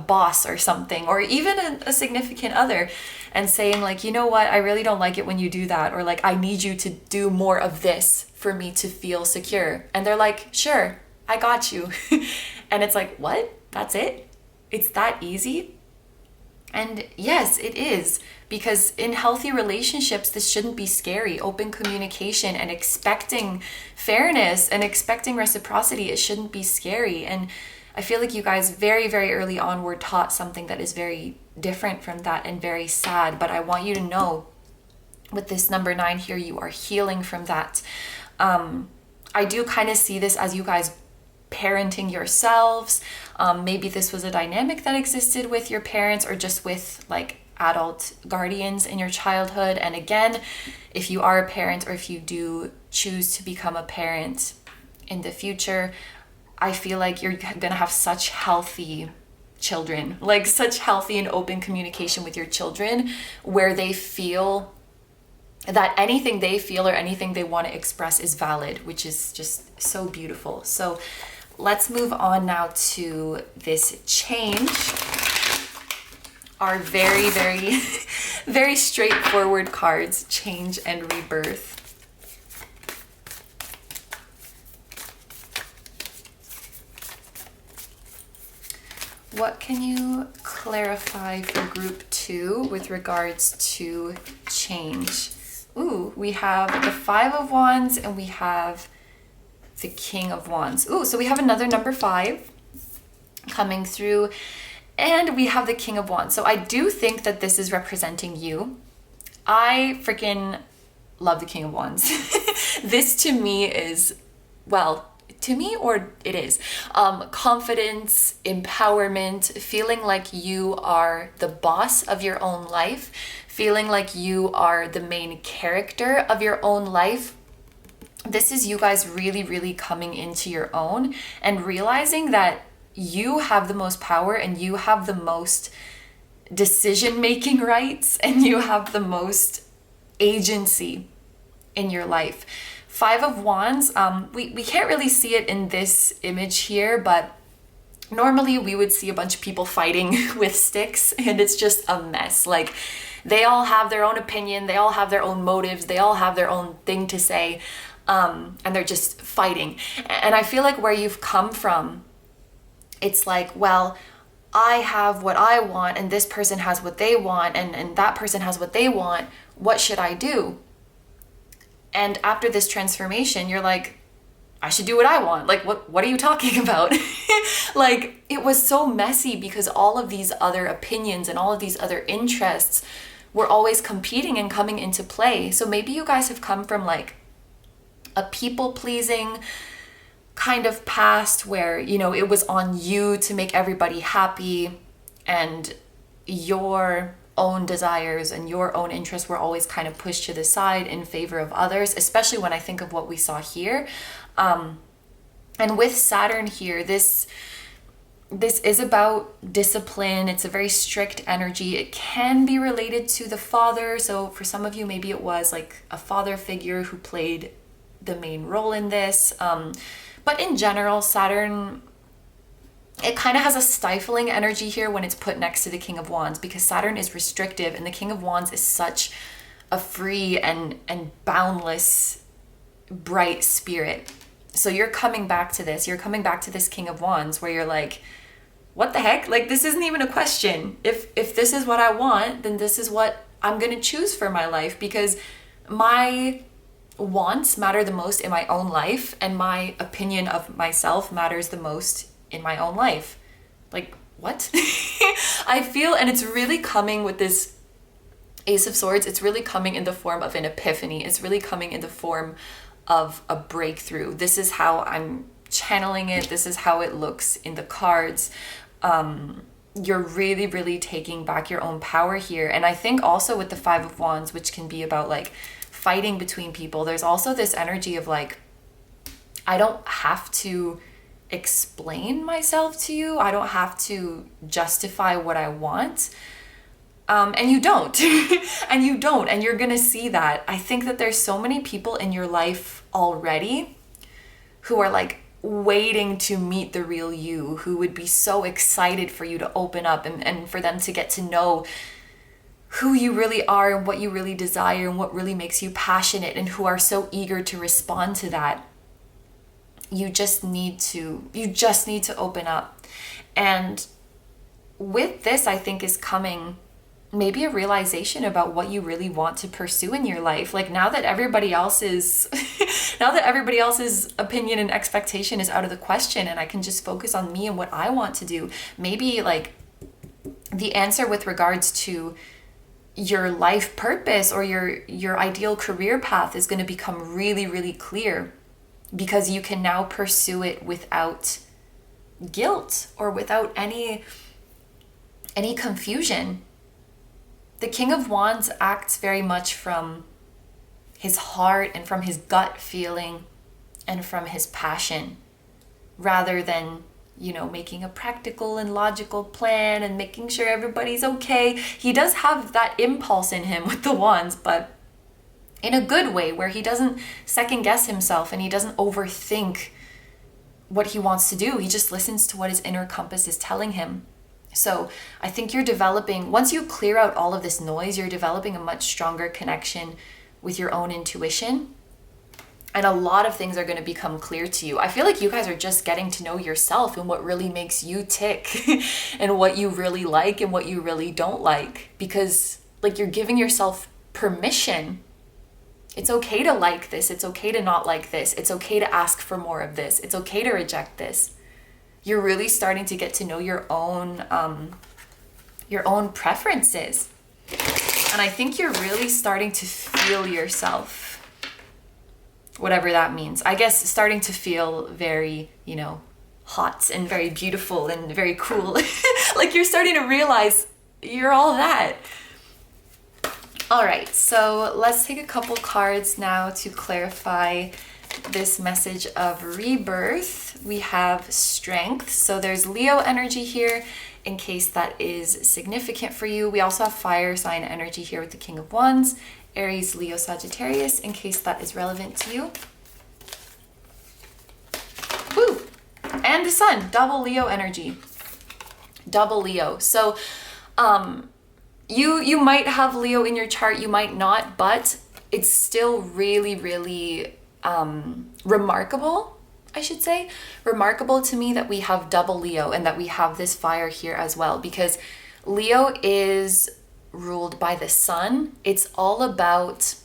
boss or something, or even a significant other, and saying like, you know what, I really don't like it when you do that, or like, I need you to do more of this for me to feel secure. And they're like, sure, I got you. And it's like, what? That's it? It's that easy? And yes, it is, because in healthy relationships, this shouldn't be scary. Open communication and expecting fairness and expecting reciprocity, it shouldn't be scary. And I feel like you guys very, very early on were taught something that is very different from that and very sad. But I want you to know with this number 9 here, you are healing from that. I do kind of see this as you guys parenting yourselves. Maybe this was a dynamic that existed with your parents or just with like adult guardians in your childhood. And again, if you are a parent or if you do choose to become a parent in the future, I feel like you're gonna have such healthy children, like such healthy and open communication with your children, where they feel that anything they feel or anything they want to express is valid, which is just so beautiful. So let's move on now to this change. Our very, very, very straightforward cards, change and rebirth. What can you clarify for group 2 with regards to change? Ooh, we have the 5 of Wands and we have the King of Wands. Ooh, so we have another number 5 coming through, and we have the King of Wands. So I do think that this is representing you. I freaking love the King of Wands. This to me is, well, to me, or it is. Confidence, empowerment, feeling like you are the boss of your own life, feeling like you are the main character of your own life. This is you guys really, really coming into your own and realizing that you have the most power and you have the most decision-making rights and you have the most agency in your life. Five of Wands, we can't really see it in this image here, but normally we would see a bunch of people fighting with sticks, and it's just a mess. Like, they all have their own opinion, they all have their own motives, they all have their own thing to say, and they're just fighting. And I feel like where you've come from, it's like, well, I have what I want and this person has what they want and that person has what they want. What should I do? And after this transformation, you're like, I should do what I want. Like, what are you talking about? Like, it was so messy because all of these other opinions and all of these other interests were always competing and coming into play. So maybe you guys have come from like a people-pleasing kind of past where, you know, it was on you to make everybody happy and your own desires and your own interests were always kind of pushed to the side in favor of others, especially when I think of what we saw here. And with Saturn here, this is about discipline. It's a very strict energy. It can be related to the father. So for some of you, maybe it was like a father figure who played the main role in this. But in general, Saturn, it kind of has a stifling energy here when it's put next to the King of Wands, because Saturn is restrictive and the King of Wands is such a free and boundless, bright spirit. So you're coming back to this. You're coming back to this King of Wands where you're like, what the heck? Like, this isn't even a question. If this is what I want, then this is what I'm going to choose for my life, because my wants matter the most in my own life and my opinion of myself matters the most in my own life. Like, what? I feel, and it's really coming with this Ace of Swords, it's really coming in the form of an epiphany. It's really coming in the form of a breakthrough. This is how I'm channeling it. This is how it looks in the cards. You're really, really taking back your own power here. And I think also with the Five of Wands, which can be about like fighting between people, there's also this energy of like, I don't have to explain myself to you. I don't have to justify what I want. And you don't. And you don't. And you're going to see that. I think that there's so many people in your life already who are like waiting to meet the real you, who would be so excited for you to open up and for them to get to know who you really are and what you really desire and what really makes you passionate, and who are so eager to respond to that. You just need to open up. And with this, I think is coming maybe a realization about what you really want to pursue in your life. Like, now that everybody else's opinion and expectation is out of the question and I can just focus on me and what I want to do, maybe like the answer with regards to your life purpose or your ideal career path is going to become really, really clear, because you can now pursue it without guilt or without any confusion. The King of Wands acts very much from his heart and from his gut feeling and from his passion, rather than, you know, making a practical and logical plan and making sure everybody's okay. He does have that impulse in him with the wands, but in a good way, where he doesn't second guess himself and he doesn't overthink what he wants to do. He just listens to what his inner compass is telling him. So I think you're developing, once you clear out all of this noise, you're developing a much stronger connection with your own intuition. And a lot of things are going to become clear to you. I feel like you guys are just getting to know yourself and what really makes you tick and what you really like and what you really don't like. Because like, you're giving yourself permission. It's okay to like this. It's okay to not like this. It's okay to ask for more of this. It's okay to reject this. You're really starting to get to know your own preferences. And I think you're really starting to feel yourself. whatever that means. I guess starting to feel very, hot and very beautiful and very cool. Like you're starting to realize you're all that. All right, so let's take a couple cards now to clarify this message of rebirth. We have strength. So there's Leo energy here in case that is significant for you. We also have fire sign energy here with the King of Wands, Aries, Leo, Sagittarius, in case that is relevant to you. Woo! And the Sun, double Leo energy. Double Leo. So you might have Leo in your chart, you might not, but it's still really, really remarkable, I should say. Remarkable to me that we have double Leo and that we have this fire here as well, because Leo is ruled by the Sun. It's all about,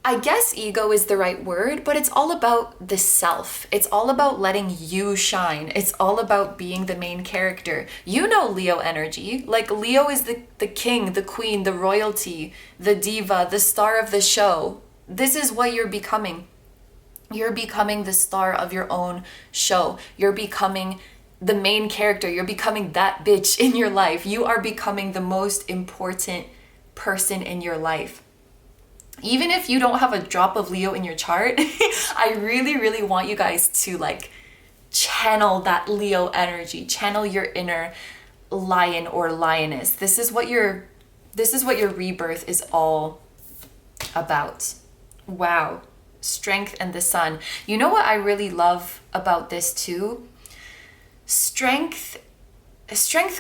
I guess ego is the right word, but it's all about the self. It's all about letting you shine. It's all about being the main character. You know Leo energy. Like Leo is the king, the queen, the royalty, the diva, the star of the show. This is what you're becoming. You're becoming the star of your own show. You're becoming the main character. You're becoming that bitch in your life. You are becoming the most important person in your life. Even if you don't have a drop of Leo in your chart, I really, really want you guys to like channel that Leo energy, channel your inner lion or lioness. This is what your rebirth is all about. Wow. Strength and the Sun. You know what I really love about this too? Strength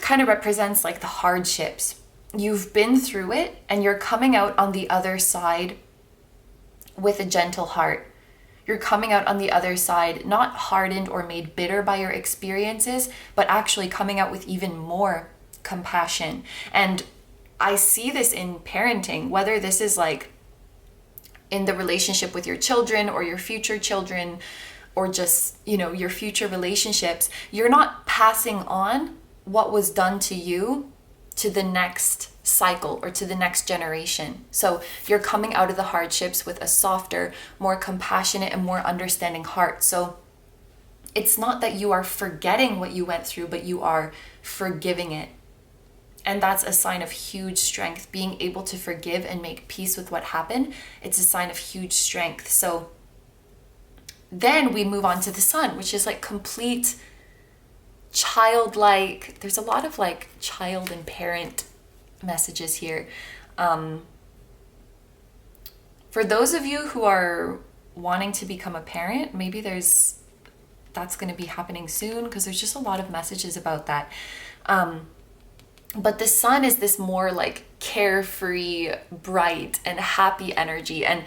kind of represents like the hardships. You've been through it and you're coming out on the other side with a gentle heart. You're coming out on the other side, not hardened or made bitter by your experiences, but actually coming out with even more compassion. And I see this in parenting, whether this is like in the relationship with your children or your future children, or just, your future relationships. You're not passing on what was done to you to the next cycle or to the next generation. So you're coming out of the hardships with a softer, more compassionate and more understanding heart. So it's not that you are forgetting what you went through, but you are forgiving it. And that's a sign of huge strength. Being able to forgive and make peace with what happened, it's a sign of huge strength. So then we move on to the Sun, which is like complete childlike. There's a lot of like child and parent messages here. For those of you who are wanting to become a parent, maybe that's going to be happening soon, because there's just a lot of messages about that. But the Sun is this more like carefree, bright and happy energy. And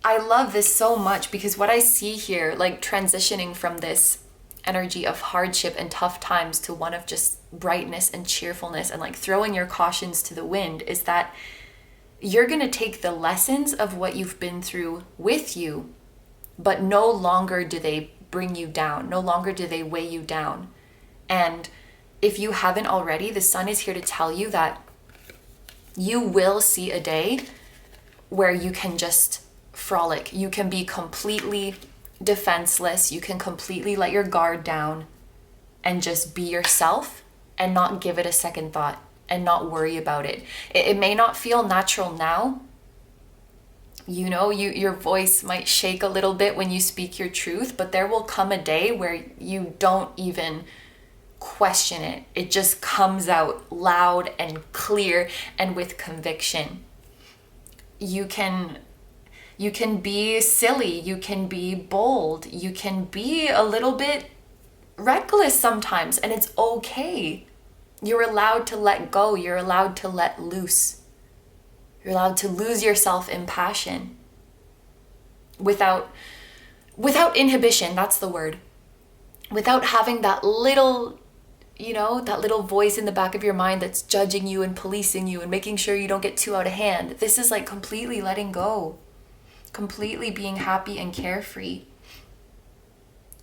I love this so much, because what I see here, like transitioning from this energy of hardship and tough times to one of just brightness and cheerfulness and like throwing your cautions to the wind, is that you're going to take the lessons of what you've been through with you, but no longer do they bring you down. No longer do they weigh you down. And if you haven't already, the Sun is here to tell you that you will see a day where you can just frolic. You can be completely defenseless. You can completely let your guard down and just be yourself and not give it a second thought and not worry about it. It may not feel natural now. Your voice might shake a little bit when you speak your truth, but there will come a day where you don't even question it. It just comes out loud and clear and with conviction. You can be silly, you can be bold, you can be a little bit reckless sometimes, and it's okay. You're allowed to let go, you're allowed to let loose. You're allowed to lose yourself in passion without inhibition, that's the word. Without having that little voice in the back of your mind that's judging you and policing you and making sure you don't get too out of hand. This is like completely letting go, completely being happy and carefree.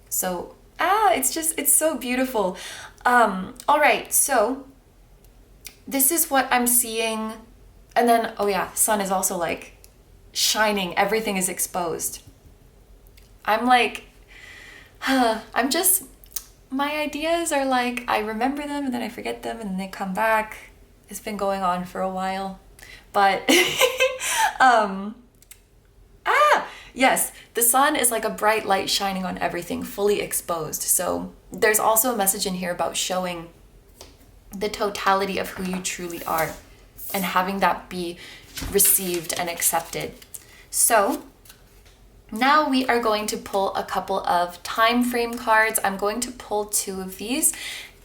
So, it's so beautiful. All right, so this is what I'm seeing. And then, Sun is also like shining. Everything is exposed. I'm like, I'm just, my ideas are like, I remember them and then I forget them and then they come back. It's been going on for a while. But, yes, the sun is like a bright light shining on everything, fully exposed. So there's also a message in here about showing the totality of who you truly are and having that be received and accepted. So now we are going to pull a couple of time frame cards. I'm going to pull 2 of these,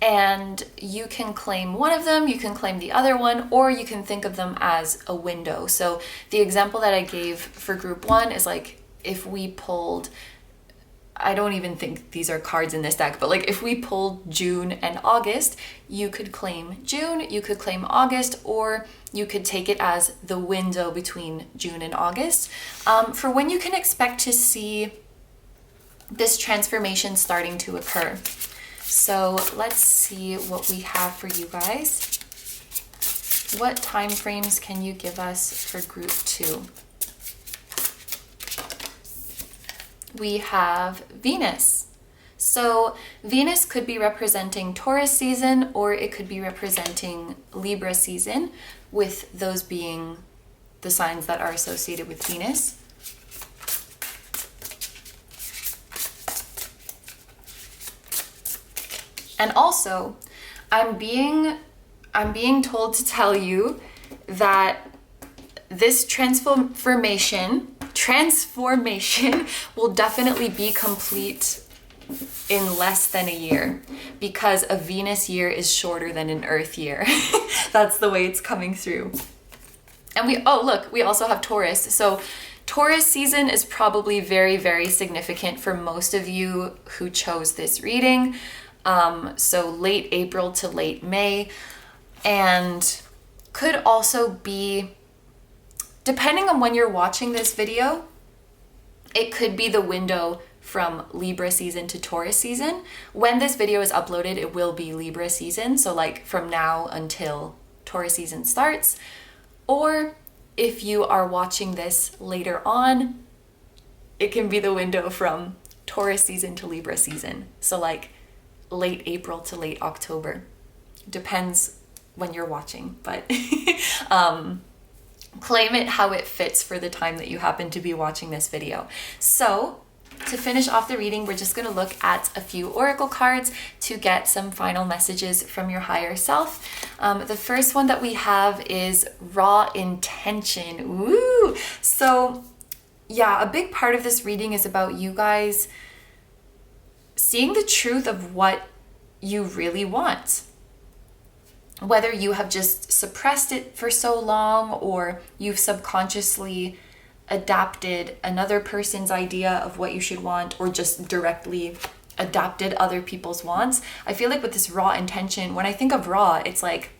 and you can claim one of them, you can claim the other one, or you can think of them as a window. So the example that I gave for group 1 is like, if we pulled, I don't even think these are cards in this deck, but like if we pulled June and August, you could claim June, you could claim August, or you could take it as the window between June and August, for when you can expect to see this transformation starting to occur. So let's see what we have for you guys. What time frames can you give us for group 2? We have Venus. So Venus could be representing Taurus season, or it could be representing Libra season, with those being the signs that are associated with Venus. And also, I'm being told to tell you that this transformation will definitely be complete in less than a year, because a Venus year is shorter than an Earth year. That's the way it's coming through. And we also have Taurus. So Taurus season is probably very, very significant for most of you who chose this reading. So late April to late May, and could also be, depending on when you're watching this video, it could be the window from Libra season to Taurus season. When this video is uploaded, it will be Libra season. So like from now until Taurus season starts. Or if you are watching this later on, it can be the window from Taurus season to Libra season. So like late April to late October. Depends when you're watching, but claim it how it fits for the time that you happen to be watching this video. So to finish off the reading, we're just going to look at a few oracle cards to get some final messages from your higher self. The first one that we have is raw intention. Ooh! So yeah, a big part of this reading is about you guys seeing the truth of what you really want. Whether you have just suppressed it for so long, or you've subconsciously adapted another person's idea of what you should want, or just directly adapted other people's wants. I feel like with this raw intention, when I think of raw, it's like,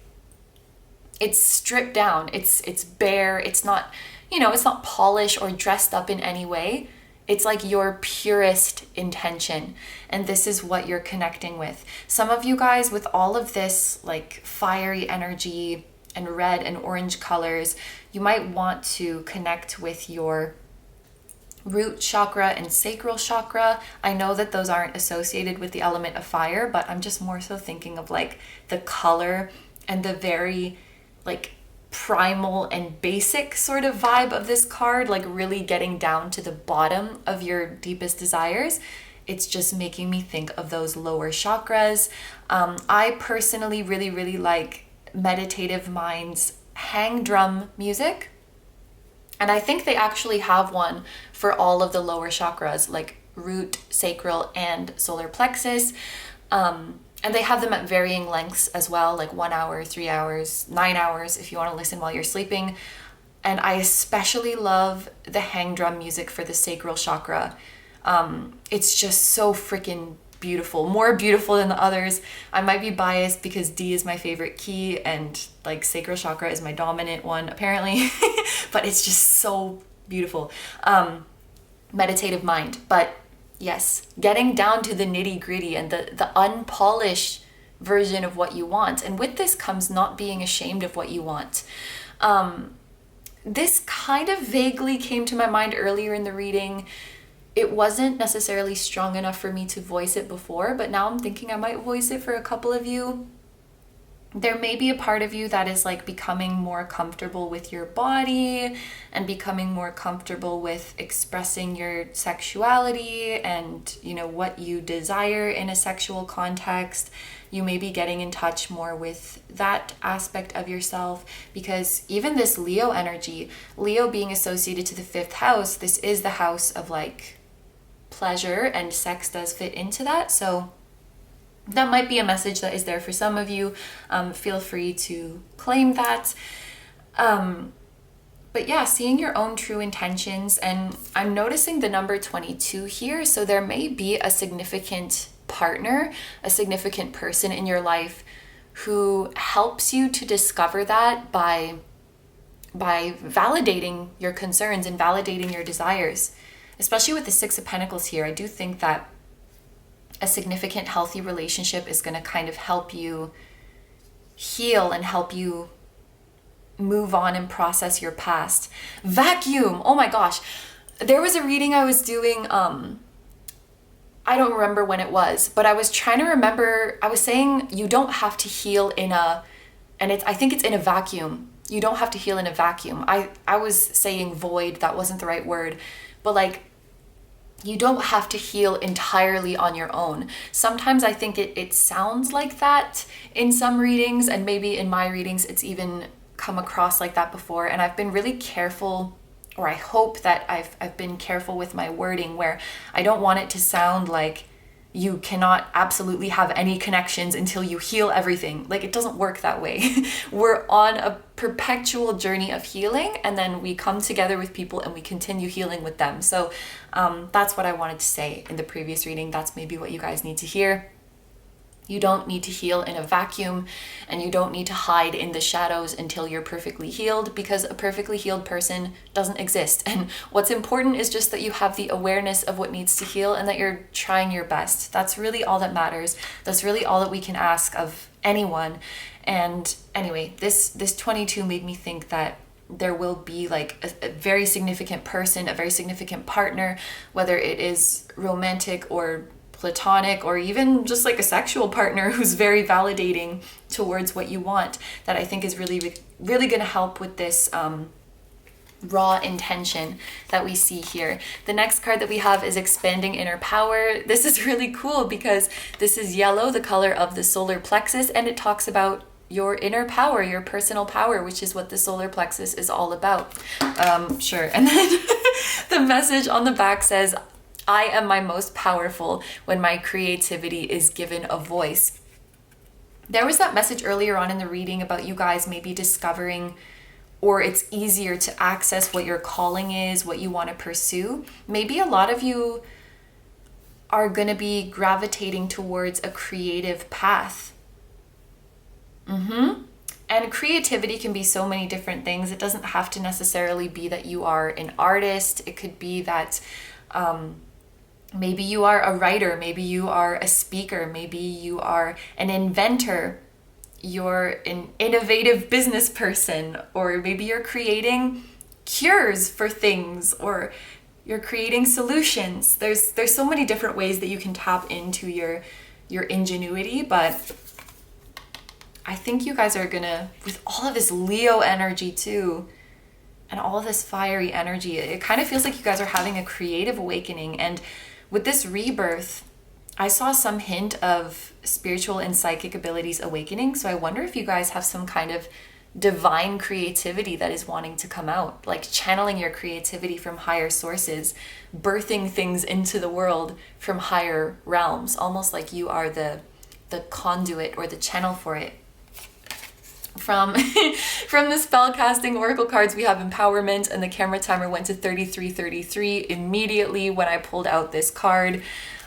it's stripped down, it's bare, it's not, it's not polished or dressed up in any way. It's like your purest intention, and this is what you're connecting with. Some of you guys, with all of this like fiery energy and red and orange colors, you might want to connect with your root chakra and sacral chakra. I know that those aren't associated with the element of fire, but I'm just more so thinking of like the color and the very like primal and basic sort of vibe of this card, like really getting down to the bottom of your deepest desires. It's just making me think of those lower chakras. I personally really, really like Meditative Mind's hang drum music, and I think they actually have one for all of the lower chakras, like root, sacral, and solar plexus. And they have them at varying lengths as well, like 1 hour, 3 hours, 9 hours if you want to listen while you're sleeping. And I especially love the hang drum music for the sacral chakra. It's just so freaking beautiful, more beautiful than the others. I might be biased because D is my favorite key and like sacral chakra is my dominant one apparently, but it's just so beautiful. Meditative Mind, but yes, getting down to the nitty gritty and the unpolished version of what you want. And with this comes not being ashamed of what you want. This kind of vaguely came to my mind earlier in the reading. it wasn't necessarily strong enough for me to voice it before, but now I'm thinking I might voice it for a couple of you. There may be a part of you that is like becoming more comfortable with your body and becoming more comfortable with expressing your sexuality and, you know, what you desire in a sexual context. You may be getting in touch more with that aspect of yourself, because even this Leo energy, Leo being associated to the 5th house, this is the house of like pleasure, and sex does fit into that. So that might be a message that is there for some of you. Feel free to claim that. But yeah, seeing your own true intentions. And I'm noticing the number 22 here. So there may be a significant partner, a significant person in your life who helps you to discover that by validating your concerns and validating your desires. Especially with the 6 of Pentacles here, I do think that a significant healthy relationship is going to kind of help you heal and help you move on and process your past. Vacuum! Oh my gosh. There was a reading I was doing, I don't remember when it was, but I was trying to remember, I was saying you don't have to heal in a, and I think it's in a vacuum. You don't have to heal in a vacuum. I was saying void, that wasn't the right word, but like, you don't have to heal entirely on your own. Sometimes I think it sounds like that in some readings, and maybe in my readings it's even come across like that before. And I've been really careful, or I hope that I've been careful with my wording, where I don't want it to sound like you cannot absolutely have any connections until you heal everything. Like, it doesn't work that way. We're on a perpetual journey of healing, and then we come together with people and we continue healing with them. So that's what I wanted to say in the previous reading. That's maybe what you guys need to hear. You don't need to heal in a vacuum, and you don't need to hide in the shadows until you're perfectly healed, because a perfectly healed person doesn't exist. And what's important is just that you have the awareness of what needs to heal and that you're trying your best. That's really all that matters. That's really all that we can ask of anyone. And anyway, this 22 made me think that there will be like a very significant person, a very significant partner, whether it is romantic or platonic, or even just like a sexual partner who's very validating towards what you want, that I think is really, really going to help with this raw intention that we see here. The next card that we have is Expanding Inner Power. This is really cool because this is yellow, the color of the solar plexus, and it talks about your inner power, your personal power, which is what the solar plexus is all about. Sure. And then the message on the back says, I am my most powerful when my creativity is given a voice. There was that message earlier on in the reading about you guys maybe discovering, or it's easier to access what your calling is, what you want to pursue. Maybe a lot of you are going to be gravitating towards a creative path. And creativity can be so many different things. It doesn't have to necessarily be that you are an artist. It could be that maybe you are a writer, maybe you are a speaker, maybe you are an inventor, you're an innovative business person, or maybe you're creating cures for things, or you're creating solutions. There's so many different ways that you can tap into your ingenuity, but I think you guys are gonna, with all of this Leo energy too, and all of this fiery energy, it kind of feels like you guys are having a creative awakening. And with this rebirth, I saw some hint of spiritual and psychic abilities awakening. So I wonder if you guys have some kind of divine creativity that is wanting to come out, like channeling your creativity from higher sources, birthing things into the world from higher realms, almost like you are the conduit or the channel for it. From the spellcasting oracle cards, we have empowerment, and the camera timer went to 3333 immediately when I pulled out this card.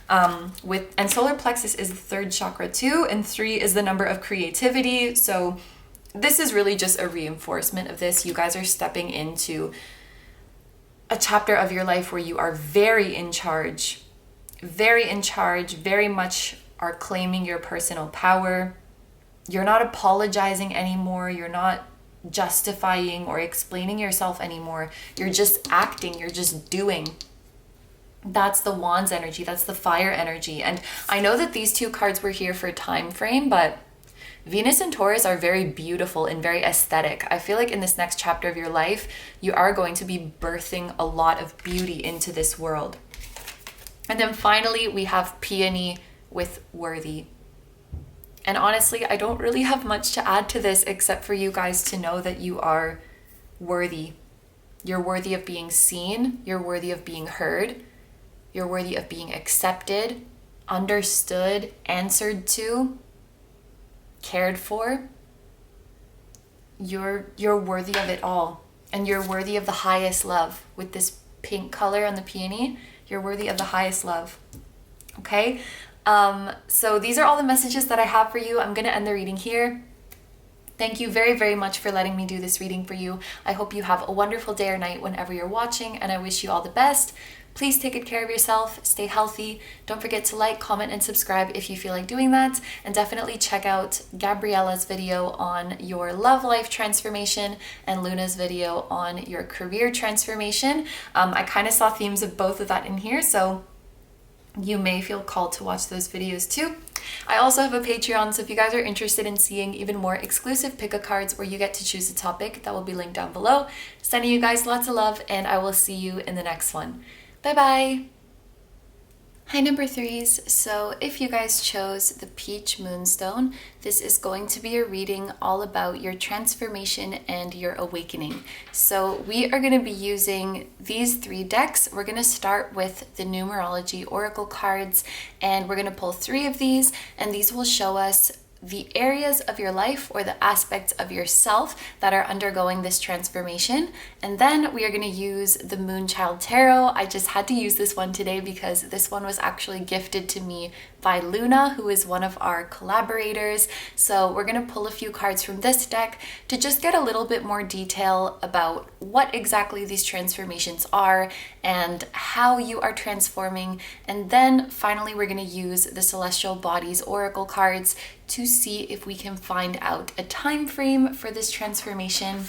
And solar plexus is the 3rd chakra too, and 3 is the number of creativity. So this is really just a reinforcement of this. You guys are stepping into a chapter of your life where you are very in charge, very much are claiming your personal power. You're not apologizing anymore. You're not justifying or explaining yourself anymore. You're just acting. You're just doing. That's the Wands energy, that's the fire energy. And I know that these two cards were here for time frame, but Venus and Taurus are very beautiful and very aesthetic. I feel like in this next chapter of your life, you are going to be birthing a lot of beauty into this world. And then finally, we have Peony with worthy. And honestly, I don't really have much to add to this except for you guys to know that you are worthy. You're worthy of being seen. You're worthy of being heard. You're worthy of being accepted, understood, answered to, cared for. You're worthy of it all. And you're worthy of the highest love. With this pink color on the peony, you're worthy of the highest love. Okay? So these are all the messages that I have for you. I'm going to end the reading here. Thank you very, very much for letting me do this reading for you. I hope you have a wonderful day or night whenever you're watching, and I wish you all the best. Please take good care of yourself, stay healthy. Don't forget to like, comment, and subscribe if you feel like doing that. And definitely check out Gabriella's video on your love life transformation and Luna's video on your career transformation. I kind of saw themes of both of that in here, so you may feel called to watch those videos too. I also have a Patreon, so if you guys are interested in seeing even more exclusive pick-a-cards where you get to choose a topic, that will be linked down below. Sending you guys lots of love, and I will see you in the next one. Bye-bye! Hi, number threes. So if you guys chose the Peach Moonstone, this is going to be a reading all about your transformation and your awakening. So we are going to be using these 3 decks. We're going to start with the Numerology Oracle cards, and we're going to pull 3 of these, and these will show us the areas of your life or the aspects of yourself that are undergoing this transformation. And then we are going to use the Moonchild Tarot. I just had to use this one today because this one was actually gifted to me by Luna, who is one of our collaborators. So we're going to pull a few cards from this deck to just get a little bit more detail about what exactly these transformations are and how you are transforming. And then finally, we're going to use the Celestial Bodies Oracle cards to see if we can find out a time frame for this transformation.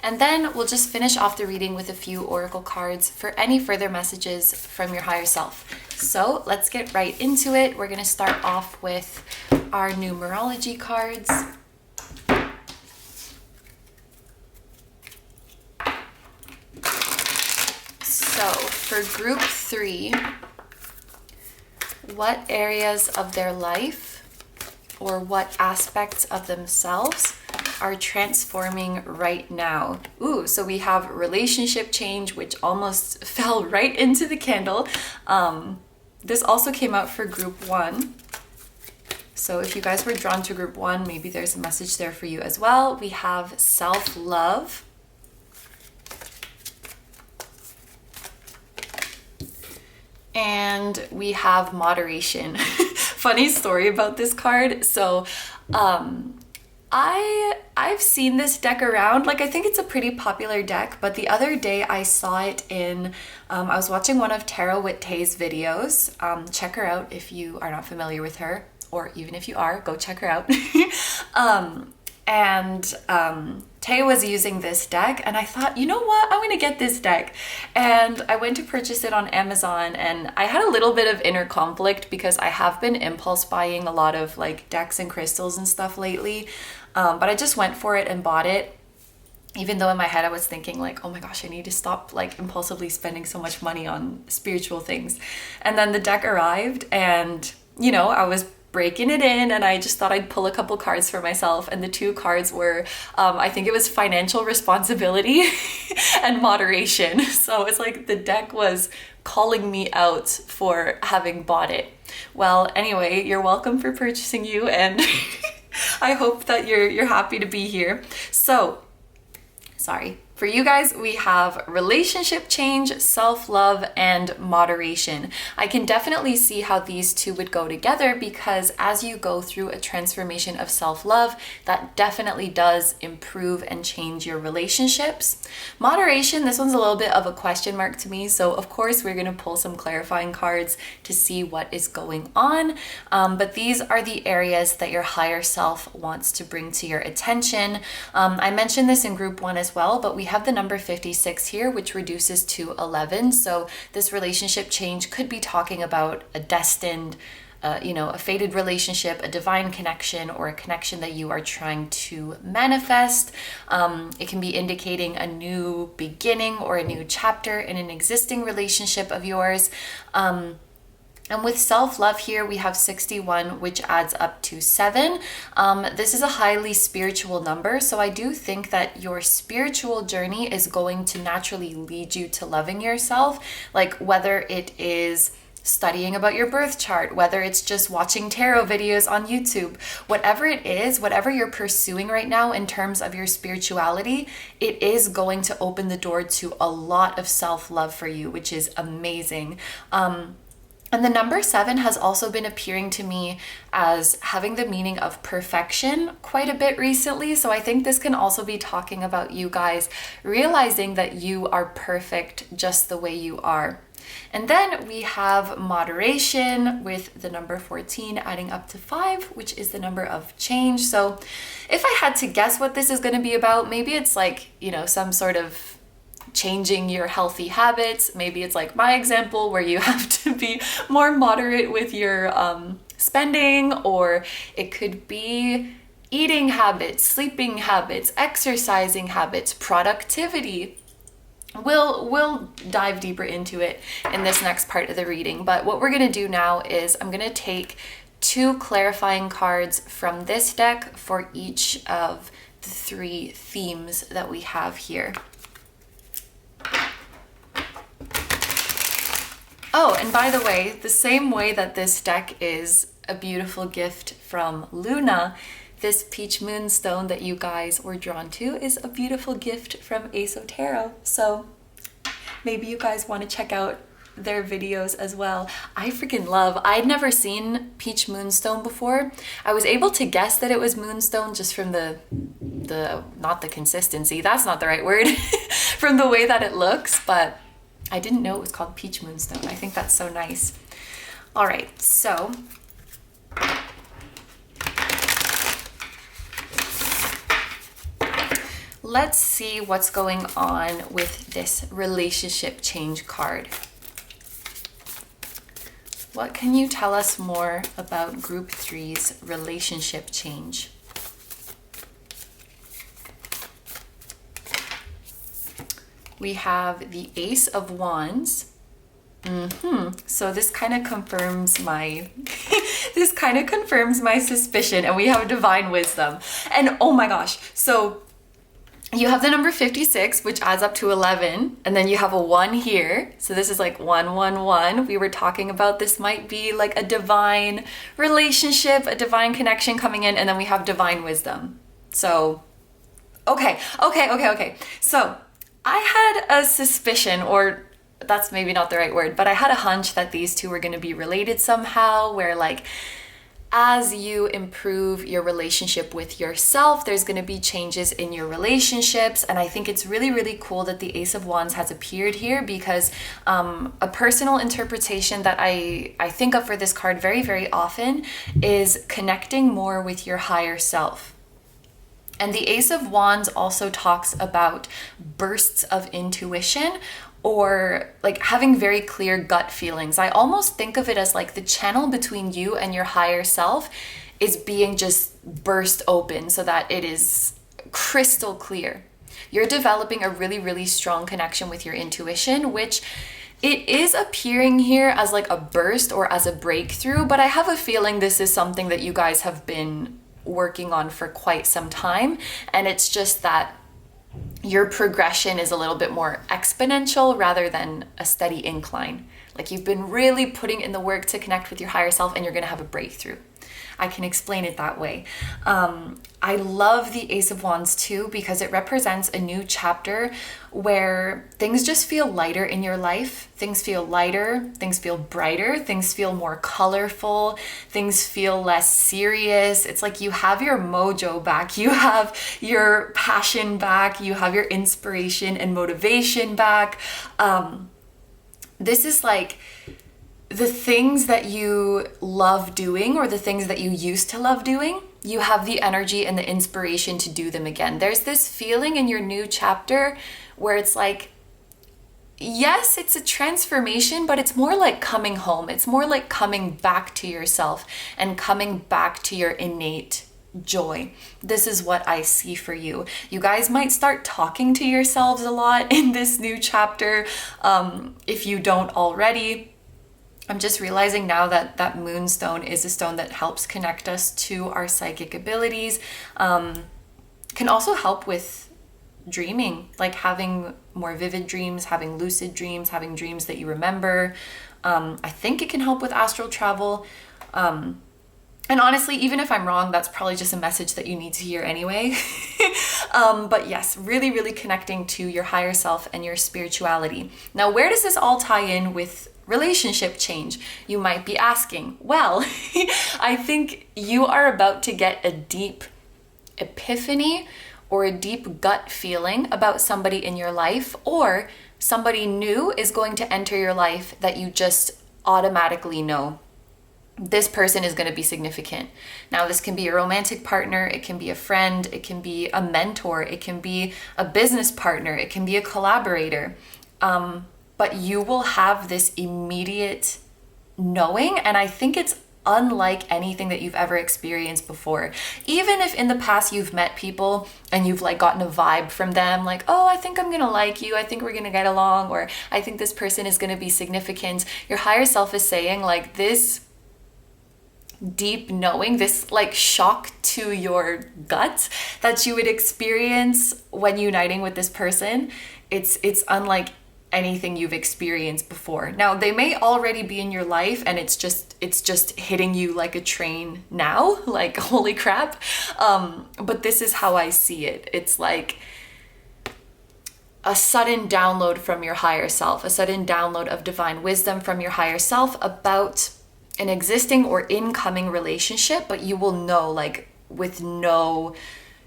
And then we'll just finish off the reading with a few oracle cards for any further messages from your higher self. So let's get right into it. We're going to start off with our numerology cards. So for group 3, what areas of their life or what aspects of themselves are transforming right now? Ooh, so we have relationship change, which almost fell right into the candle. This also came out for group 1. So if you guys were drawn to group 1, maybe there's a message there for you as well. We have self-love. And we have moderation. Funny story about this card. So I've seen this deck around. Like, I think it's a pretty popular deck, but the other day I saw it in, I was watching one of Tara Wittay's videos. Check her out if you are not familiar with her, or even if you are, go check her out. Tay was using this deck, and I thought, you know what, I'm gonna get this deck. And I went to purchase it on Amazon, and I had a little bit of inner conflict because I have been impulse buying a lot of like decks and crystals and stuff lately, but I just went for it and bought it, even though in my head I was thinking like, oh my gosh, I need to stop like impulsively spending so much money on spiritual things. And then the deck arrived, and you know, I was breaking it in, and I just thought I'd pull a couple cards for myself, and the 2 cards were I think it was financial responsibility and moderation. So it's like the deck was calling me out for having bought it. Well, anyway, you're welcome for purchasing you, and I hope that you're happy to be here. So sorry. For you guys, we have relationship change, self-love, and moderation. I can definitely see how these 2 would go together, because as you go through a transformation of self-love, that definitely does improve and change your relationships. Moderation, this one's a little bit of a question mark to me, so of course we're going to pull some clarifying cards to see what is going on, but these are the areas that your higher self wants to bring to your attention. I mentioned this in group 1 as well, but we have the number 56 here, which reduces to 11. So this relationship change could be talking about a destined, a fated relationship, a divine connection, or a connection that you are trying to manifest. It can be indicating a new beginning or a new chapter in an existing relationship of yours. And with self-love here, we have 61, which adds up to 7. This is a highly spiritual number, so I do think that your spiritual journey is going to naturally lead you to loving yourself, like whether it is studying about your birth chart, whether it's just watching tarot videos on YouTube, whatever it is, whatever you're pursuing right now in terms of your spirituality, it is going to open the door to a lot of self-love for you, which is amazing. And the number 7 has also been appearing to me as having the meaning of perfection quite a bit recently. So I think this can also be talking about you guys realizing that you are perfect just the way you are. And then we have moderation with the number 14 adding up to 5, which is the number of change. So if I had to guess what this is going to be about, maybe it's like, some sort of changing your healthy habits. Maybe it's like my example where you have to be more moderate with your spending, or it could be eating habits, sleeping habits, exercising habits, productivity. We'll dive deeper into it in this next part of the reading. But what we're going to do now is I'm going to take 2 clarifying cards from this deck for each of the 3 themes that we have here. Oh, and by the way, the same way that this deck is a beautiful gift from Luna, this peach moonstone that you guys were drawn to is a beautiful gift from Ace of Tarot. So maybe you guys want to check out their videos as well. I freaking love, I'd never seen peach moonstone before. I was able to guess that it was moonstone just from the not the consistency, that's not the right word, from the way that it looks, but I didn't know it was called peach moonstone. I think that's so nice. All right, so let's see what's going on with this relationship change card. What can you tell us more about Group 3's relationship change? We have the Ace of Wands. So this kind of confirms my suspicion, and we have Divine Wisdom. And oh my gosh, so you have the number 56, which adds up to 11, and then you have a 1 here. So this is like 1, 1, 1. We were talking about this might be like a divine relationship, a divine connection coming in, and then we have Divine Wisdom. So, okay. So I had a suspicion, or that's maybe not the right word, but I had a hunch that these two were going to be related somehow, where like as you improve your relationship with yourself, there's going to be changes in your relationships. And I think it's really, really cool that the Ace of Wands has appeared here, because a personal interpretation that I think of for this card very, very often is connecting more with your higher self. And the Ace of Wands also talks about bursts of intuition, or like having very clear gut feelings. I almost think of it as like the channel between you and your higher self is being just burst open so that it is crystal clear. You're developing a really, really strong connection with your intuition, which it is appearing here as like a burst or as a breakthrough, but I have a feeling this is something that you guys have been working on for quite some time, and it's just that your progression is a little bit more exponential rather than a steady incline. Like you've been really putting in the work to connect with your higher self, and you're gonna have a breakthrough. I can explain it that way. I love the Ace of Wands too, because it represents a new chapter where things just feel lighter in your life. Things feel lighter, things feel brighter, things feel more colorful, things feel less serious. It's like you have your mojo back, you have your passion back, you have your inspiration and motivation back. This is like the things that you love doing or the things that you used to love doing, you have the energy and the inspiration to do them again. There's this feeling in your new chapter where it's like, yes, it's a transformation, but it's more like coming home. It's more like coming back to yourself and coming back to your innate joy. This is what I see for you. You guys might start talking to yourselves a lot in this new chapter, if you don't already. I'm just realizing now that Moonstone is a stone that helps connect us to our psychic abilities. Can also help with dreaming, like having more vivid dreams, having lucid dreams, having dreams that you remember. I think it can help with astral travel. And honestly, even if I'm wrong, that's probably just a message that you need to hear anyway. But yes, really, really connecting to your higher self and your spirituality. Now, where does this all tie in with relationship change? You might be asking. Well, I think you are about to get a deep epiphany or a deep gut feeling about somebody in your life, or somebody new is going to enter your life that you just automatically know this person is going to be significant. Now, this can be a romantic partner, it can be a friend, it can be a mentor, it can be a business partner, it can be a collaborator. But you will have this immediate knowing, and I think it's unlike anything that you've ever experienced before. Even if in the past you've met people and you've like gotten a vibe from them, like, oh, I think I'm gonna like you, I think we're gonna get along, or I think this person is gonna be significant. Your higher self is saying like this deep knowing, this like shock to your gut that you would experience when uniting with this person. It's unlike anything you've experienced before. Now, they may already be in your life and it's just hitting you like a train now, like holy crap. But this is how I see it. It's like a sudden download from your higher self, a sudden download of divine wisdom from your higher self about an existing or incoming relationship, but you will know like with no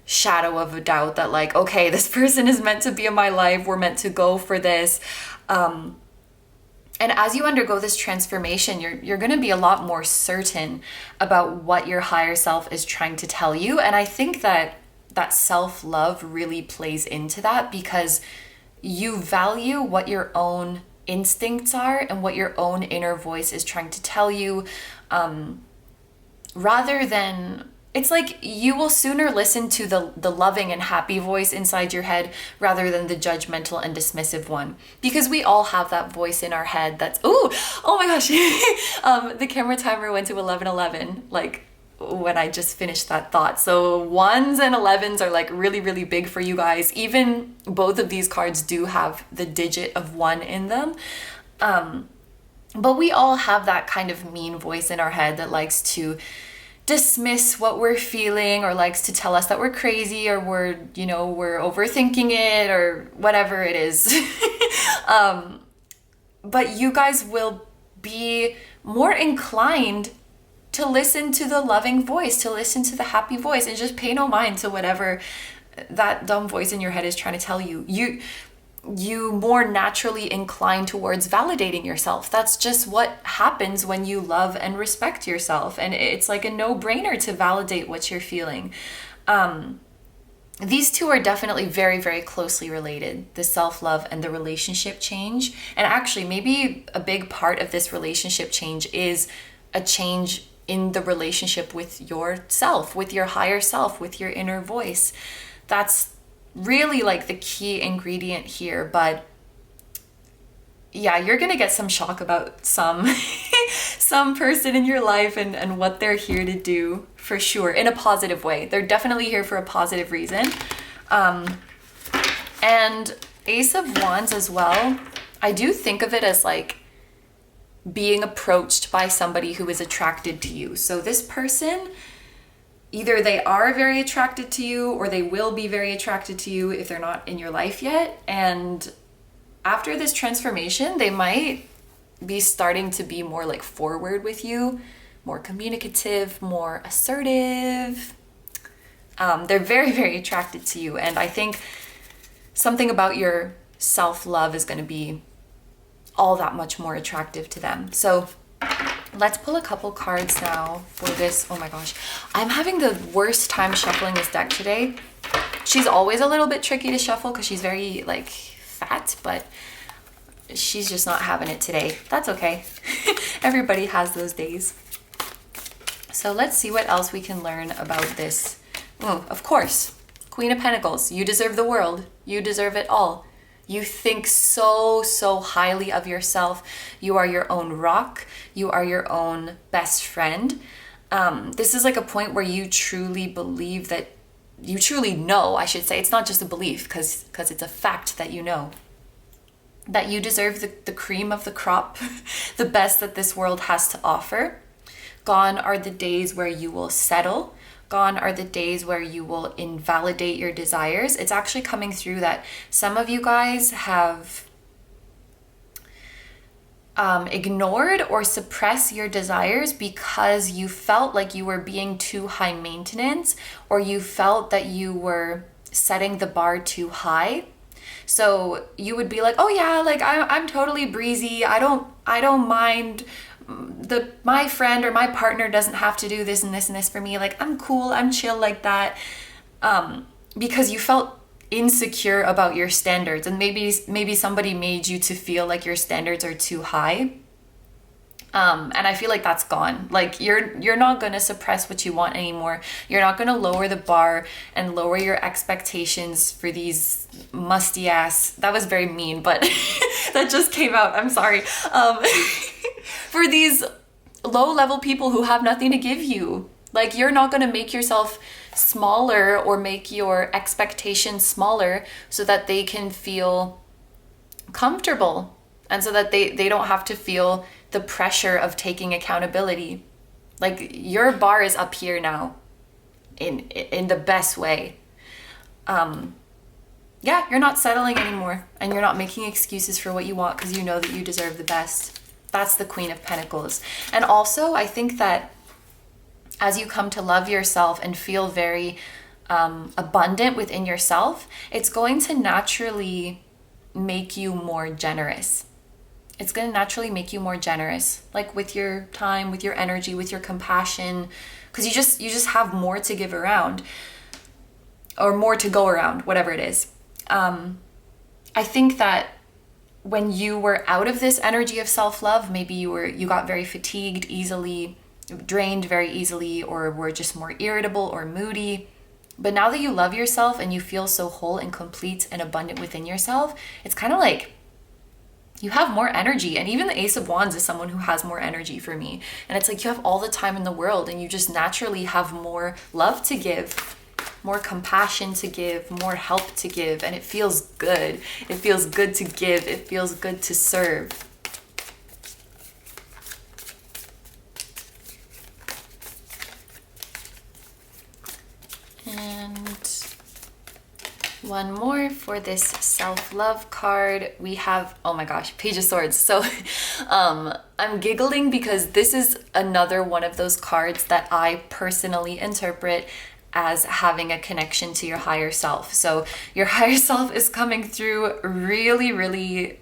shadow of a doubt that like, okay, this person is meant to be in my life, we're meant to go for this. And as you undergo this transformation, you're going to be a lot more certain about what your higher self is trying to tell you. And I think that self-love really plays into that, because you value what your own instincts are and what your own inner voice is trying to tell you, rather than, it's like you will sooner listen to the loving and happy voice inside your head rather than the judgmental and dismissive one. Because we all have that voice in our head that's, oh my gosh, the camera timer went to 11:11, like when I just finished that thought. So 1s and 11s are like really, really big for you guys. Even both of these cards do have the digit of 1 in them. But we all have that kind of mean voice in our head that likes to dismiss what we're feeling, or likes to tell us that we're crazy, or we're overthinking it, or whatever it is. But you guys will be more inclined to listen to the loving voice, to listen to the happy voice, and just pay no mind to whatever that dumb voice in your head is trying to tell you. You more naturally incline towards validating yourself. That's just what happens when you love and respect yourself. And it's like a no-brainer to validate what you're feeling. These two are definitely very, very closely related, the self-love and the relationship change. And actually, maybe a big part of this relationship change is a change in the relationship with yourself, with your higher self, with your inner voice. That's really like the key ingredient here. But yeah, you're gonna get some shock about some person in your life and what they're here to do, for sure, in a positive way. They're definitely here for a positive reason. And Ace of Wands as well, I do think of it as like being approached by somebody who is attracted to you. So this person, either they are very attracted to you, or they will be very attracted to you if they're not in your life yet. And after this transformation, they might be starting to be more like forward with you, more communicative, more assertive. They're very, very attracted to you. And I think something about your self-love is going to be all that much more attractive to them. So Let's pull a couple cards now for this. Oh my gosh, I'm having the worst time shuffling this deck today. She's always a little bit tricky to shuffle because she's very like fat, but she's just not having it today. That's okay. Everybody has those days. So let's see what else we can learn about this. Of course, Queen of Pentacles. You deserve the world. You deserve it all. You think so, so highly of yourself. You are your own rock. You are your own best friend. This is like a point where you truly believe that, you truly know, I should say. It's not just a belief because it's a fact that you know. That you deserve the cream of the crop, the best that this world has to offer. Gone are the days where you will settle. Gone are the days where you will invalidate your desires. It's actually coming through that some of you guys have ignored or suppressed your desires because you felt like you were being too high maintenance, or you felt that you were setting the bar too high. So you would be like, oh yeah, like I'm totally breezy. I don't mind. My friend or my partner doesn't have to do this and this and this for me. Like, I'm cool, I'm chill like that. Because you felt insecure about your standards, and maybe somebody made you to feel like your standards are too high. And I feel like that's gone. Like you're not going to suppress what you want anymore. You're not going to lower the bar and lower your expectations for these musty ass, that was very mean, but that just came out. I'm sorry. For these low level people who have nothing to give you. Like, you're not going to make yourself smaller or make your expectations smaller so that they can feel comfortable, and so that they don't have to feel the pressure of taking accountability. Like, your bar is up here now in the best way. Yeah, you're not settling anymore, and you're not making excuses for what you want because you know that you deserve the best. That's the Queen of Pentacles. And also, I think that as you come to love yourself and feel very abundant within yourself, it's going to naturally make you more generous. It's going to naturally make you more generous, like with your time, with your energy, with your compassion, because you just have more to give around, or more to go around, whatever it is. I think that when you were out of this energy of self-love, maybe you got very fatigued easily, drained very easily, or were just more irritable or moody. But now that you love yourself and you feel so whole and complete and abundant within yourself, it's kind of like you have more energy. And even the Ace of Wands is someone who has more energy for me. And it's like you have all the time in the world, and you just naturally have more love to give, more compassion to give, more help to give, and it feels good. It feels good to give. It feels good to serve. And one more for this self-love card. We have, oh my gosh, Page of Swords. So I'm giggling because this is another one of those cards that I personally interpret as having a connection to your higher self. So your higher self is coming through really, really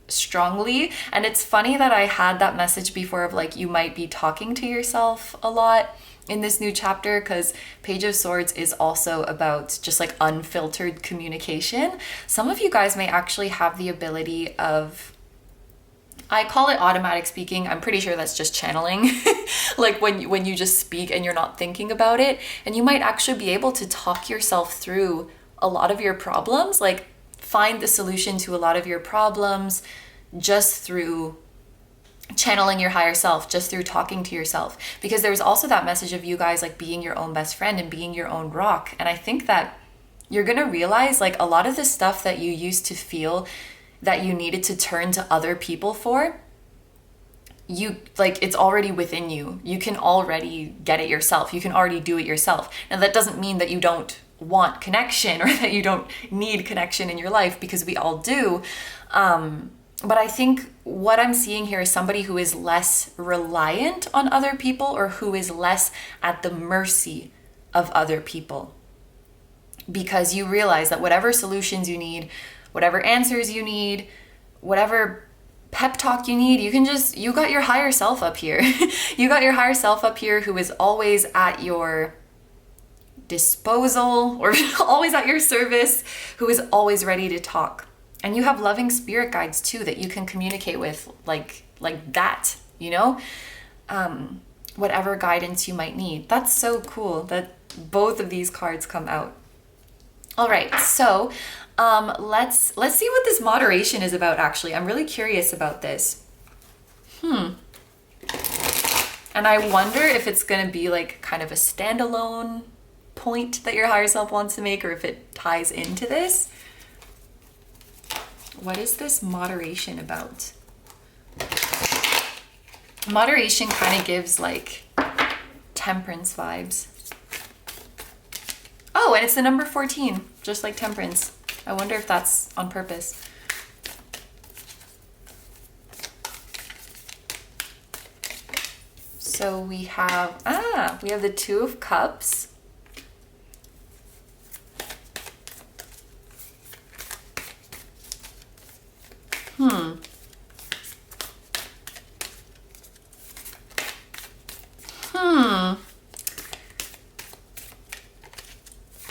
strongly. And it's funny that I had that message before of like, you might be talking to yourself a lot in this new chapter, because Page of Swords is also about just like unfiltered communication. Some of you guys may actually have the ability of, I call it automatic speaking. I'm pretty sure that's just channeling. Like when you just speak and you're not thinking about it, and you might actually be able to talk yourself through a lot of your problems, like find the solution to a lot of your problems just through channeling your higher self, just through talking to yourself. Because there's also that message of you guys like being your own best friend and being your own rock. And I think that you're gonna realize like a lot of the stuff that you used to feel that you needed to turn to other people for, you like, it's already within you. You can already get it yourself. You can already do it yourself. Now that doesn't mean that you don't want connection or that you don't need connection in your life, because we all do. But I think what I'm seeing here is somebody who is less reliant on other people, or who is less at the mercy of other people. Because you realize that whatever solutions you need, whatever answers you need, whatever pep talk you need, you got your higher self up here. You got your higher self up here who is always at your disposal or always at your service, who is always ready to talk. And you have loving spirit guides too that you can communicate with like that, you know? Whatever guidance you might need. That's so cool that both of these cards come out. All right, so let's see what this moderation is about actually. I'm really curious about this. And I wonder if it's gonna be like kind of a standalone point that your higher self wants to make, or if it ties into this. What is this moderation about? Moderation kind of gives like temperance vibes. Oh, and it's the number 14, just like temperance. I wonder if that's on purpose. So we have the Two of Cups.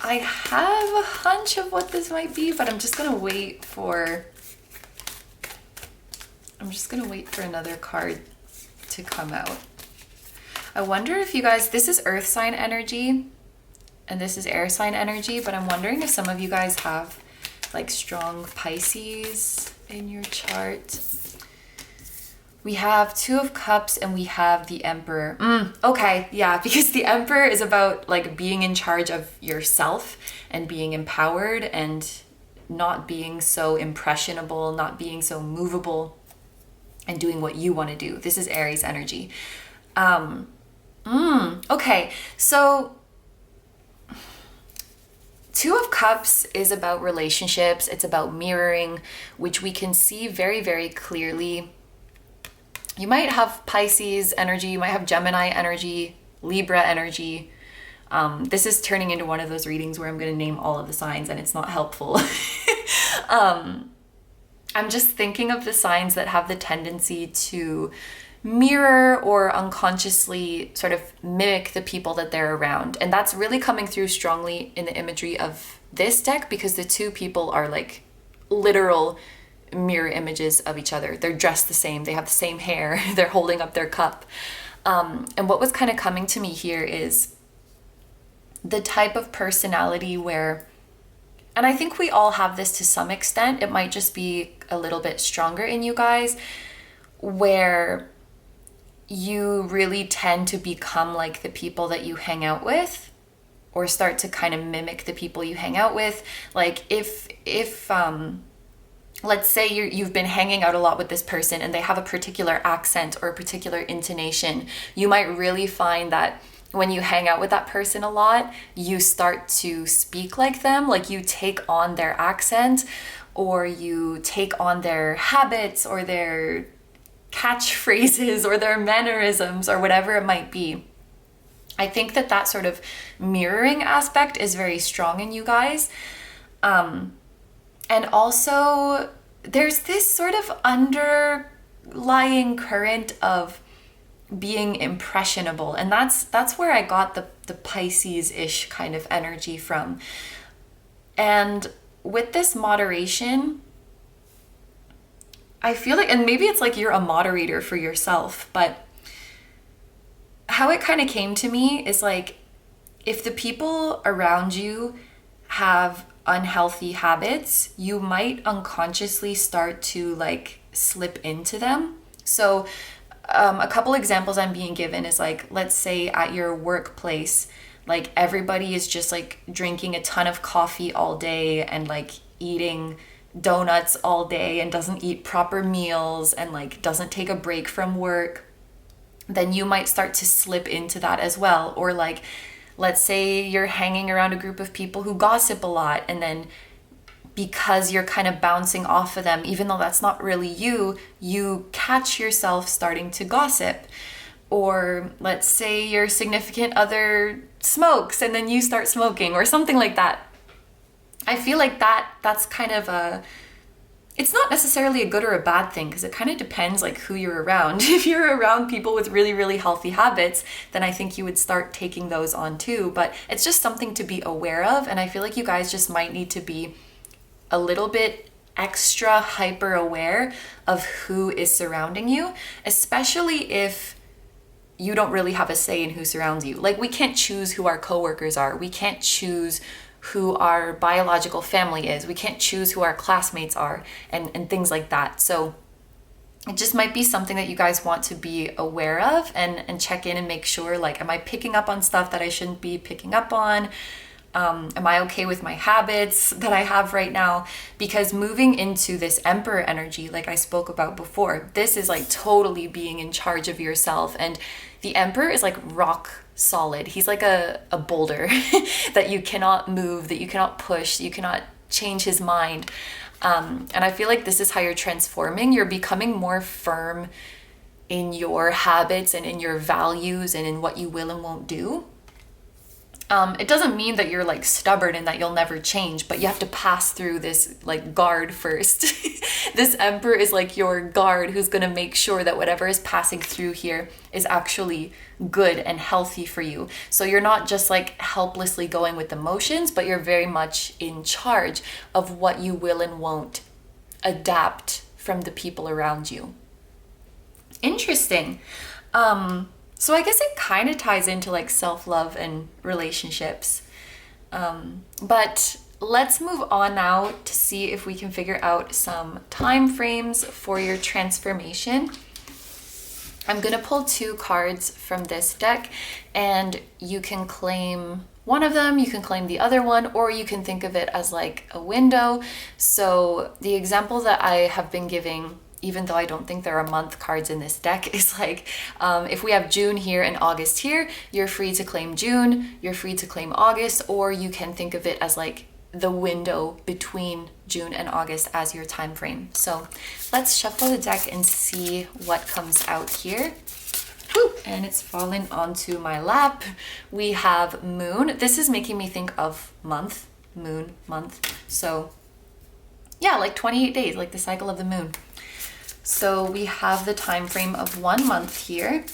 I have a hunch of what this might be, but I'm just gonna wait for another card to come out. I wonder if you guys, this is earth sign energy and this is air sign energy, but I'm wondering if some of you guys have like strong Pisces in your chart. We have Two of Cups and we have the Emperor. Okay, yeah, because the Emperor is about like being in charge of yourself and being empowered and not being so impressionable, not being so movable and doing what you want to do. This is Aries energy. Okay, so Two of Cups is about relationships. It's about mirroring, which we can see very, very clearly. You might have Pisces energy, you might have Gemini energy, Libra energy. This is turning into one of those readings where I'm going to name all of the signs and it's not helpful. I'm just thinking of the signs that have the tendency to mirror or unconsciously sort of mimic the people that they're around. And that's really coming through strongly in the imagery of this deck because the two people are like literal mirror images of each other. They're dressed the same, they have the same hair, they're holding up their cup. And what was kind of coming to me here is the type of personality where, and I think we all have this to some extent, it might just be a little bit stronger in you guys, where you really tend to become like the people that you hang out with or start to kind of mimic the people you hang out with. Like if let's say you've been hanging out a lot with this person and they have a particular accent or a particular intonation, you might really find that when you hang out with that person a lot, you start to speak like them, like you take on their accent or you take on their habits or their catchphrases or their mannerisms or whatever it might be. I think that sort of mirroring aspect is very strong in you guys. And also there's this sort of underlying current of being impressionable. And that's where I got the Pisces-ish kind of energy from. And with this moderation, I feel like, and maybe it's like you're a moderator for yourself, but how it kind of came to me is like, if the people around you have unhealthy habits, you might unconsciously start to like slip into them. So a couple examples I'm being given is like, let's say at your workplace, like everybody is just like drinking a ton of coffee all day and like eating donuts all day and doesn't eat proper meals and like doesn't take a break from work, then you might start to slip into that as well. Or like, let's say you're hanging around a group of people who gossip a lot, and then because you're kind of bouncing off of them, even though that's not really you, you catch yourself starting to gossip. Or let's say your significant other smokes and then you start smoking or something like that. I feel like that's kind of it's not necessarily a good or a bad thing, because it kind of depends like who you're around. If you're around people with really, really healthy habits, then I think you would start taking those on too. But it's just something to be aware of. And I feel like you guys just might need to be a little bit extra hyper aware of who is surrounding you, especially if you don't really have a say in who surrounds you. Like, we can't choose who our coworkers are. We can't choose who our biological family is. We can't choose who our classmates are, and things like that. So it just might be something that you guys want to be aware of and check in and make sure, like, am I picking up on stuff that I shouldn't be picking up on? Am I okay with my habits that I have right now? Because moving into this Emperor energy, like I spoke about before, this is like totally being in charge of yourself. And the Emperor is like rock solid. He's like a boulder that you cannot move, that you cannot push, you cannot change his mind. And I feel like this is how you're transforming. You're becoming more firm in your habits and in your values and in what you will and won't do. It doesn't mean that you're like stubborn and that you'll never change, but you have to pass through this like guard first. This Emperor is like your guard who's going to make sure that whatever is passing through here is actually good and healthy for you. So you're not just like helplessly going with the motions, but you're very much in charge of what you will and won't adapt from the people around you. Interesting. So I guess it kind of ties into like self-love and relationships. But let's move on now to see if we can figure out some time frames for your transformation. I'm going to pull 2 cards from this deck, and you can claim one of them, you can claim the other one, or you can think of it as like a window. So the example that I have been giving, even though I don't think there are month cards in this deck, is like, if we have June here and August here, you're free to claim June, you're free to claim August, or you can think of it as like the window between June and August as your time frame. So let's shuffle the deck and see what comes out here. Woo! And it's fallen onto my lap. We have Moon. This is making me think of month, moon, month. So yeah, like 28 days, like the cycle of the moon. So we have the time frame of 1 month here.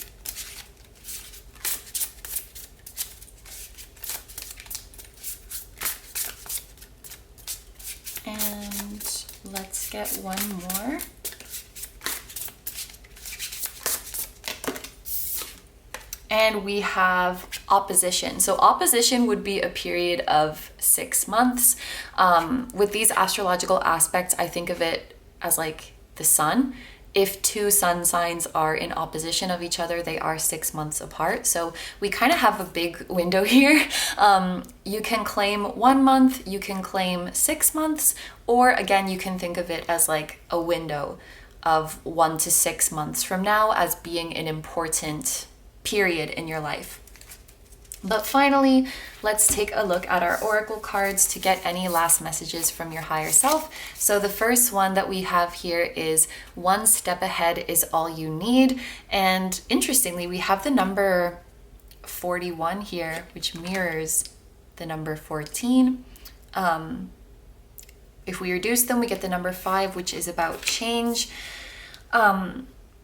And let's get one more. And we have opposition. So opposition would be a period of 6 months. With these astrological aspects, I think of it as like the sun. If 2 sun signs are in opposition of each other, they are 6 months apart. So we kind of have a big window here. You can claim 1 month, you can claim 6 months, or again, you can think of it as like a window of 1 to 6 months from now as being an important period in your life. But finally, let's take a look at our oracle cards to get any last messages from your higher self. So the first one that we have here is 1 step ahead is all you need. And interestingly, we have the number 41 here, which mirrors the number 14. If we reduce them, we get the number 5, which is about change.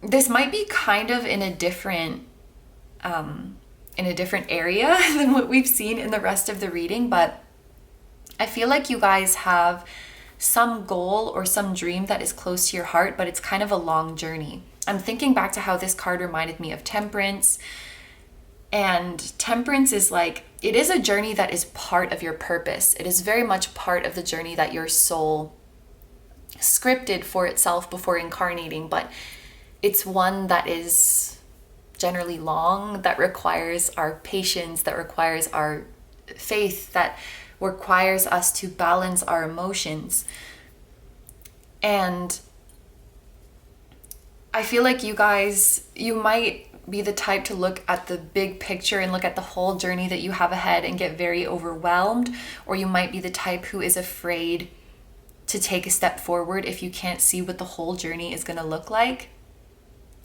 This might be kind of in a different area than what we've seen in the rest of the reading, but I feel like you guys have some goal or some dream that is close to your heart, but it's kind of a long journey. I'm thinking back to how this card reminded me of Temperance, and Temperance is like, it is a journey that is part of your purpose. It is very much part of the journey that your soul scripted for itself before incarnating, but it's one that is generally long, that requires our patience, that requires our faith, that requires us to balance our emotions. And I feel like you guys, you might be the type to look at the big picture and look at the whole journey that you have ahead and get very overwhelmed, or you might be the type who is afraid to take a step forward if you can't see what the whole journey is going to look like.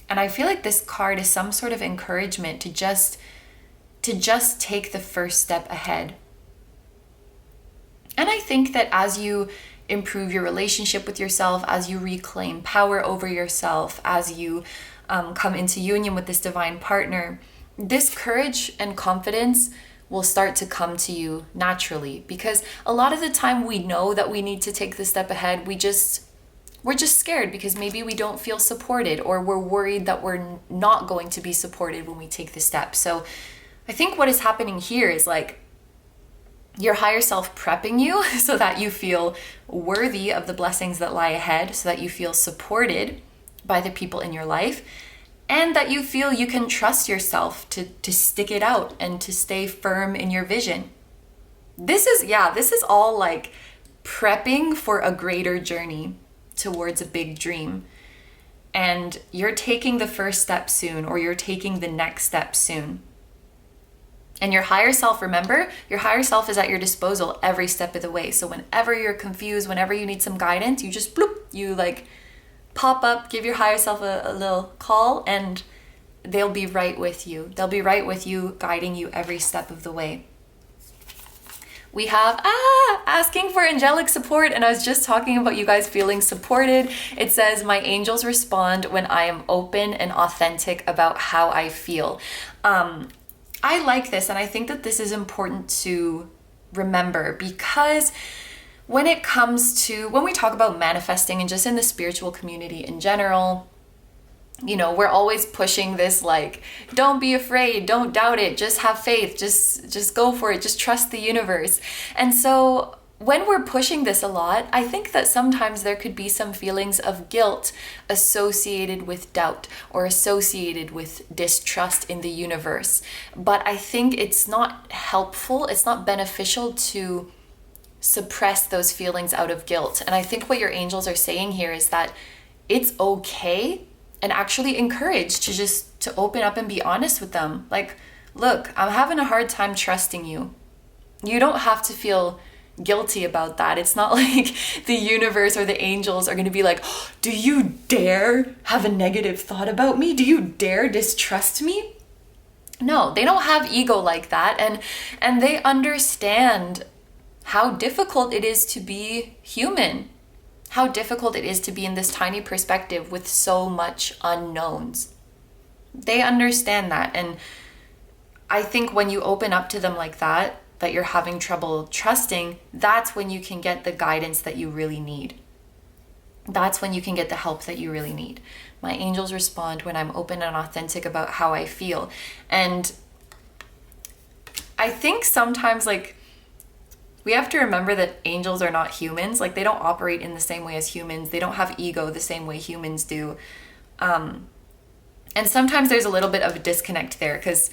And I feel like this card is some sort of encouragement to just take the first step ahead. And I think that as you improve your relationship with yourself, as you reclaim power over yourself, as you come into union with this divine partner, this courage and confidence will start to come to you naturally. Because a lot of the time we know that we need to take the step ahead. We're just scared because maybe we don't feel supported, or we're worried that we're not going to be supported when we take the step. So I think what is happening here is like your higher self prepping you so that you feel worthy of the blessings that lie ahead, so that you feel supported by the people in your life, and that you feel you can trust yourself to stick it out and to stay firm in your vision. This is all like prepping for a greater journey towards a big dream. And you're taking the first step soon, or you're taking the next step soon. And your higher self, remember, your higher self is at your disposal every step of the way. So whenever you're confused, whenever you need some guidance, you just bloop, you like pop up, give your higher self a little call, and they'll be right with you. They'll be right with you, guiding you every step of the way. We have asking for angelic support, and I was just talking about you guys feeling supported. It says, my angels respond when I am open and authentic about how I feel. I like this, and I think that this is important to remember, because when it comes to, when we talk about manifesting and just in the spiritual community in general, you know, we're always pushing this like, don't be afraid, don't doubt it, just have faith, just go for it, just trust the universe. And so when we're pushing this a lot, I think that sometimes there could be some feelings of guilt associated with doubt or associated with distrust in the universe. But I think it's not helpful, it's not beneficial to suppress those feelings out of guilt. And I think what your angels are saying here is that it's okay, and actually encouraged to open up and be honest with them. Like, look, I'm having a hard time trusting you. You don't have to feel guilty about that. It's not like the universe or the angels are going to be like, oh, do you dare have a negative thought about me? Do you dare distrust me? No, they don't have ego like that. And they understand how difficult it is to be human, how difficult it is to be in this tiny perspective with so much unknowns. They understand that. And I think when you open up to them like that you're having trouble trusting, that's when you can get the guidance that you really need. That's when you can get the help that you really need. My angels respond when I'm open and authentic about how I feel. And I think sometimes like we have to remember that angels are not humans. Like they don't operate in the same way as humans. They don't have ego the same way humans do. And sometimes there's a little bit of a disconnect there, because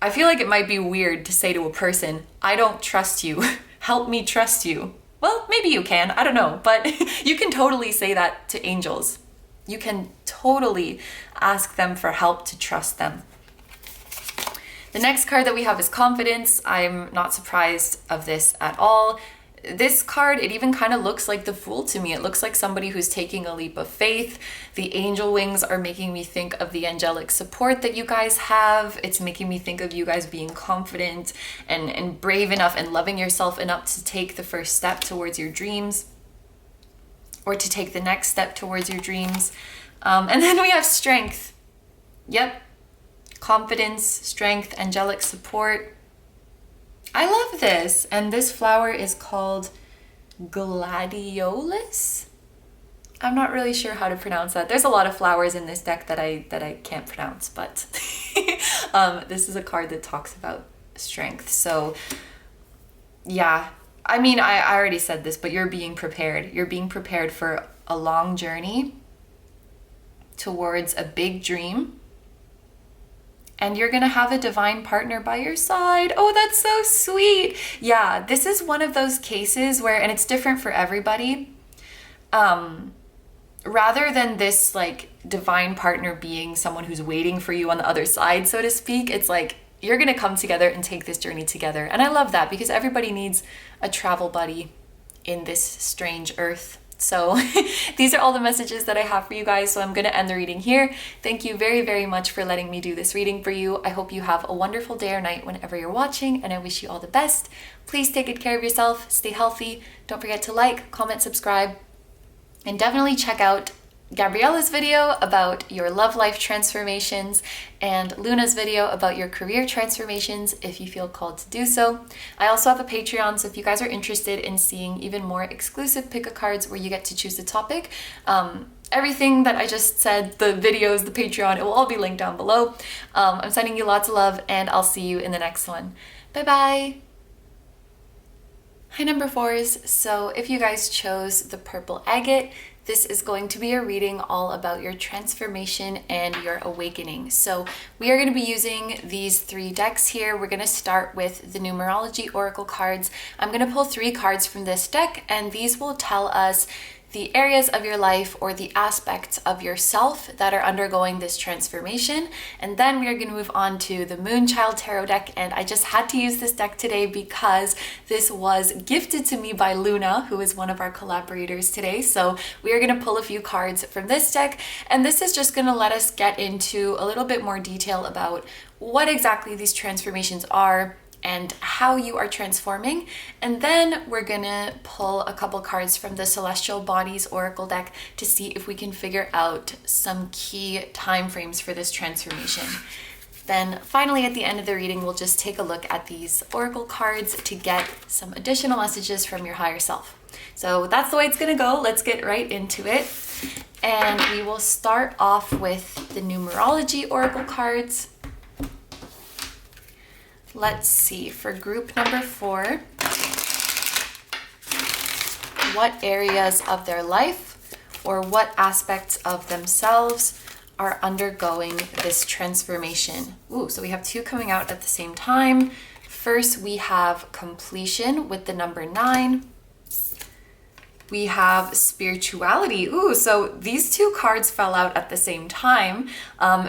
I feel like it might be weird to say to a person, I don't trust you, help me trust you. Well, maybe you can, I don't know, but you can totally say that to angels. You can totally ask them for help to trust them. The next card that we have is confidence. I'm not surprised of this at all. This card, it even kind of looks like the Fool to me. It looks like somebody who's taking a leap of faith. The angel wings are making me think of the angelic support that you guys have. It's making me think of you guys being confident and brave enough and loving yourself enough to take the first step towards your dreams, or to take the next step towards your dreams. And then we have strength. Yep. Confidence, strength, angelic support. I love this. And this flower is called gladiolus. I'm not really sure how to pronounce that. There's a lot of flowers in this deck that I can't pronounce, but this is a card that talks about strength. So yeah, I mean, I already said this, but you're being prepared. You're being prepared for a long journey towards a big dream. And you're going to have a divine partner by your side. Oh, that's so sweet. Yeah, this is one of those cases where, and it's different for everybody, rather than this like divine partner being someone who's waiting for you on the other side, so to speak, it's like you're going to come together and take this journey together. And I love that, because everybody needs a travel buddy in this strange earth. So these are all the messages that I have for you guys. So I'm going to end the reading here. Thank you very, very much for letting me do this reading for you. I hope you have a wonderful day or night whenever you're watching, and I wish you all the best. Please take good care of yourself, stay healthy. Don't forget to like, comment, subscribe, and definitely check out Gabriella's video about your love life transformations and Luna's video about your career transformations if you feel called to do so. I also have a Patreon, so if you guys are interested in seeing even more exclusive pick-a-cards where you get to choose the topic, everything that I just said, the videos, the Patreon, it will all be linked down below. I'm sending you lots of love, and I'll see you in the next one. Bye-bye! Hi, number 4s. So if you guys chose the purple agate, this is going to be a reading all about your transformation and your awakening. So we are going to be using these 3 decks here. We're going to start with the Numerology Oracle cards. I'm going to pull 3 cards from this deck, and these will tell us the areas of your life or the aspects of yourself that are undergoing this transformation. And then we are going to move on to the Moonchild Tarot deck. And I just had to use this deck today because this was gifted to me by Luna, who is one of our collaborators today. So we are going to pull a few cards from this deck. And this is just going to let us get into a little bit more detail about what exactly these transformations are and how you are transforming. And then we're gonna pull a couple cards from the Celestial Bodies Oracle deck to see if we can figure out some key time frames for this transformation. Then finally at the end of the reading, we'll just take a look at these Oracle cards to get some additional messages from your higher self. So that's the way it's gonna go. Let's get right into it. And we will start off with the Numerology Oracle cards. Let's see, for group number 4, what areas of their life or what aspects of themselves are undergoing this transformation? Ooh, so we have 2 coming out at the same time. First, we have completion with the number 9. We have spirituality. Ooh, so these 2 cards fell out at the same time,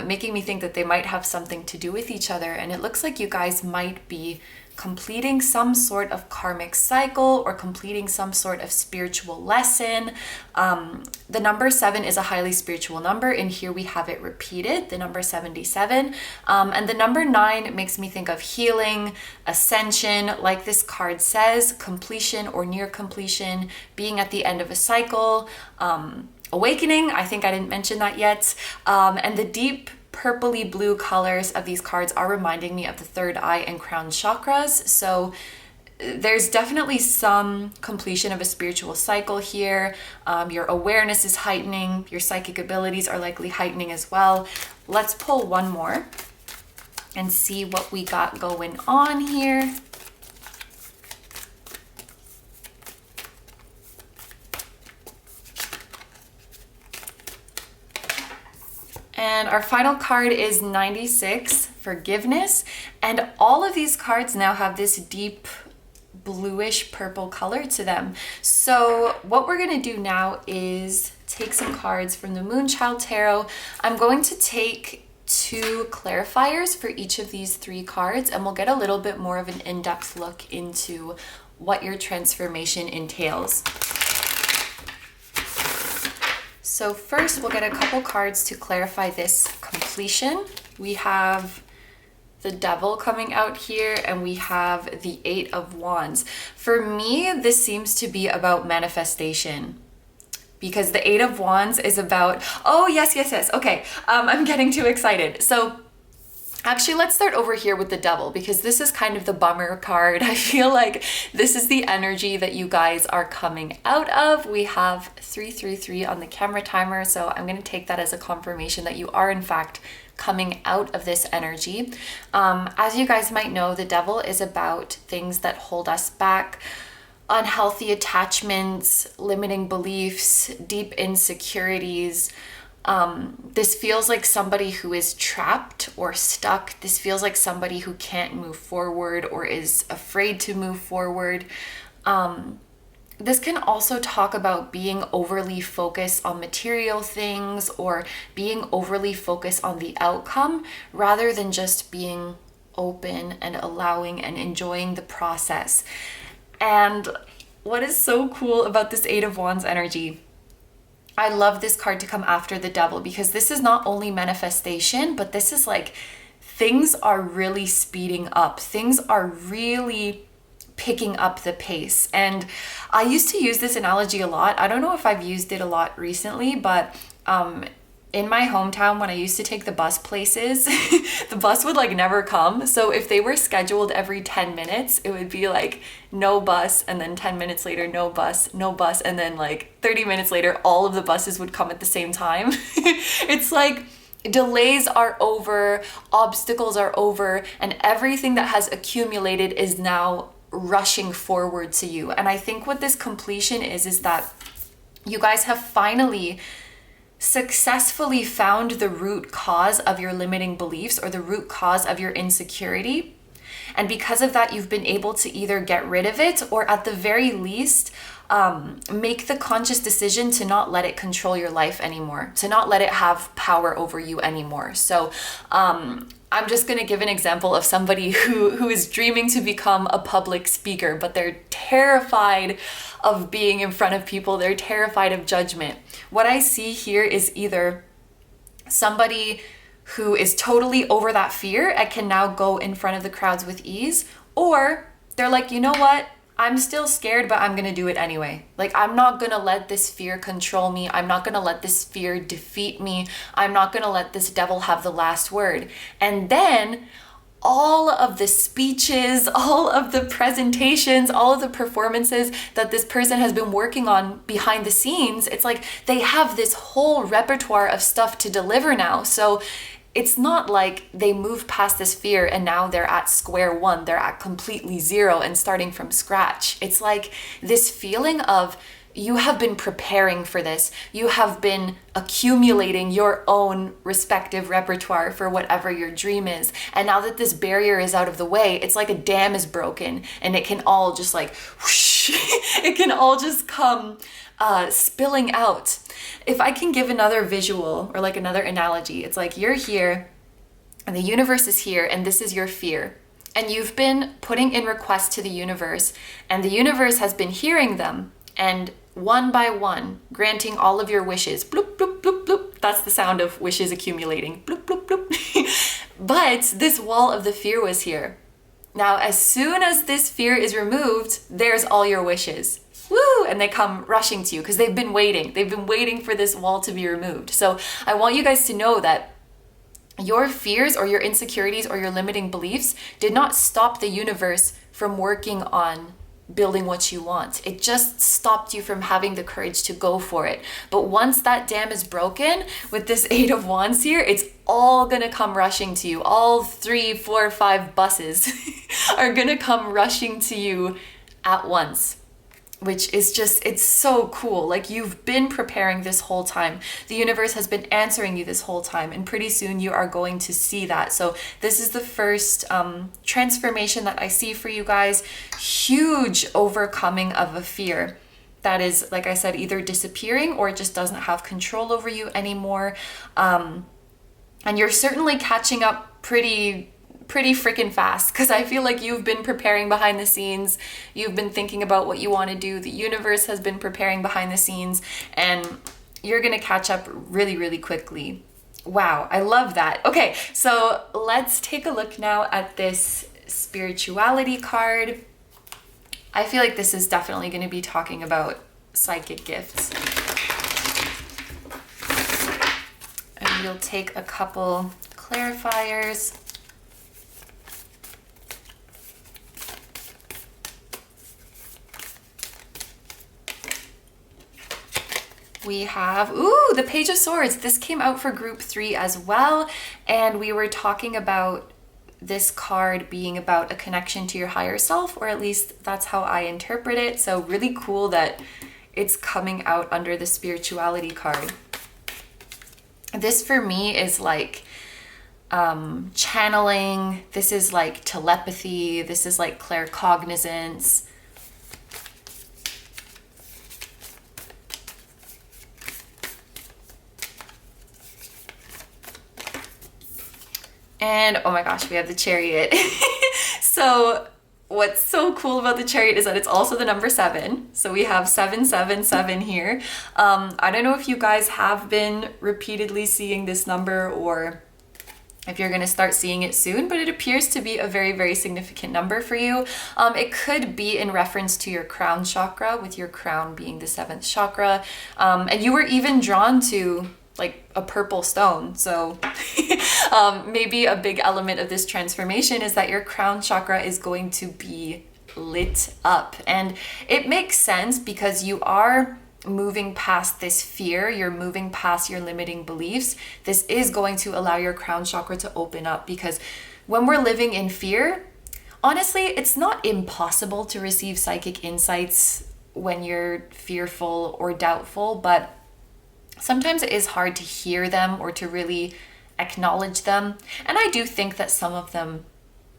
making me think that they might have something to do with each other. And it looks like you guys might be completing some sort of karmic cycle or completing some sort of spiritual lesson. The number 7 is a highly spiritual number, and here we have it repeated, the number 77. And the number 9 makes me think of healing, ascension, like this card says, completion or near completion, being at the end of a cycle, awakening. I think I didn't mention that yet. And the deep purpley blue colors of these cards are reminding me of the 3rd eye and crown chakras. So there's definitely some completion of a spiritual cycle here. Your awareness is heightening. Your psychic abilities are likely heightening as well. Let's pull one more and see what we got going on here. And our final card is 96, forgiveness. And all of these cards now have this deep bluish purple color to them. So what we're gonna do now is take some cards from the Moonchild Tarot. I'm going to take 2 clarifiers for each of these 3 cards, and we'll get a little bit more of an in-depth look into what your transformation entails. So first we'll get a couple cards to clarify this completion. We have the Devil coming out here, and we have the 8 of Wands. For me, this seems to be about manifestation, because the 8 of Wands is about, oh yes, okay, I'm getting too excited. So actually, let's start over here with the Devil, because this is kind of the bummer card. I feel like this is the energy that you guys are coming out of. We have 333 on the camera timer, so I'm going to take that as a confirmation that you are in fact coming out of this energy. As you guys might know, the Devil is about things that hold us back, unhealthy attachments, limiting beliefs, deep insecurities. This feels like somebody who is trapped or stuck. This feels like somebody who can't move forward or is afraid to move forward. This can also talk about being overly focused on material things or being overly focused on the outcome rather than just being open and allowing and enjoying the process. And what is so cool about this Eight of Wands energy? I love this card to come after the Devil, because this is not only manifestation, but this is like things are really speeding up. Things are really picking up the pace. And I used to use this analogy a lot. I don't know if I've used it a lot recently, but in my hometown, when I used to take the bus places, the bus would like never come. So if they were scheduled every 10 minutes, it would be like no bus, and then 10 minutes later, no bus, no bus. And then like 30 minutes later, all of the buses would come at the same time. It's like delays are over, obstacles are over, and everything that has accumulated is now rushing forward to you. And I think what this completion is that you guys have finally successfully found the root cause of your limiting beliefs, or the root cause of your insecurity. And because of that, you've been able to either get rid of it, or at the very least, make the conscious decision to not let it control your life anymore, to not let it have power over you anymore. So I'm just going to give an example of somebody who is dreaming to become a public speaker, but they're terrified of being in front of people. They're terrified of judgment. What I see here is either somebody who is totally over that fear and can now go in front of the crowds with ease, or they're like, you know what? I'm still scared, but I'm going to do it anyway. Like, I'm not going to let this fear control me. I'm not going to let this fear defeat me. I'm not going to let this devil have the last word. And then all of the speeches, all of the presentations, all of the performances that this person has been working on behind the scenes, it's like they have this whole repertoire of stuff to deliver now. So it's not like they moved past this fear and now they're at square one, they're at completely zero and starting from scratch. It's like this feeling of you have been preparing for this. You have been accumulating your own respective repertoire for whatever your dream is. And now that this barrier is out of the way, it's like a dam is broken and it can all just like whoosh, it can all just come spilling out. If I can give another visual or like another analogy, it's like you're here and the universe is here and this is your fear. And you've been putting in requests to the universe and the universe has been hearing them and one by one, granting all of your wishes. Bloop, bloop, bloop, bloop. That's the sound of wishes accumulating. Bloop, bloop, bloop. But this wall of the fear was here. Now, as soon as this fear is removed, there's all your wishes. Woo! And they come rushing to you because they've been waiting. They've been waiting for this wall to be removed. So I want you guys to know that your fears or your insecurities or your limiting beliefs did not stop the universe from working on building what you want. It just stopped you from having the courage to go for it. But once that dam is broken with this Eight of Wands here, it's all gonna come rushing to you. All 3, 4, 5 buses are gonna come rushing to you at once, which is just, it's so cool. Like you've been preparing this whole time. The universe has been answering you this whole time, and pretty soon you are going to see that. So this is the first transformation that I see for you guys. Huge overcoming of a fear that is, like I said, either disappearing or it just doesn't have control over you anymore. And you're certainly catching up pretty freaking fast, because I feel like you've been preparing behind the scenes. You've been thinking about what you want to do. The universe has been preparing behind the scenes, and you're going to catch up really, really quickly. Wow, I love that. Okay, so let's take a look now at this spirituality card. I feel like this is definitely going to be talking about psychic gifts. And we'll take a couple clarifiers. We have, ooh, the Page of Swords. This came out for group 3 as well. And we were talking about this card being about a connection to your higher self, or at least that's how I interpret it. So really cool that it's coming out under the spirituality card. This for me is like channeling. This is like telepathy. This is like claircognizance. And oh my gosh, we have the Chariot. So what's so cool about the Chariot is that it's also the number 7. So we have 777 here. I don't know if you guys have been repeatedly seeing this number or if you're going to start seeing it soon, but it appears to be a very, very significant number for you. It could be in reference to your crown chakra, with your crown being the 7th chakra. And you were even drawn to like a purple stone. So maybe a big element of this transformation is that your crown chakra is going to be lit up. And it makes sense because you are moving past this fear, you're moving past your limiting beliefs. This is going to allow your crown chakra to open up, because when we're living in fear, honestly, it's not impossible to receive psychic insights when you're fearful or doubtful, but sometimes it is hard to hear them or to really acknowledge them. And I do think that some of them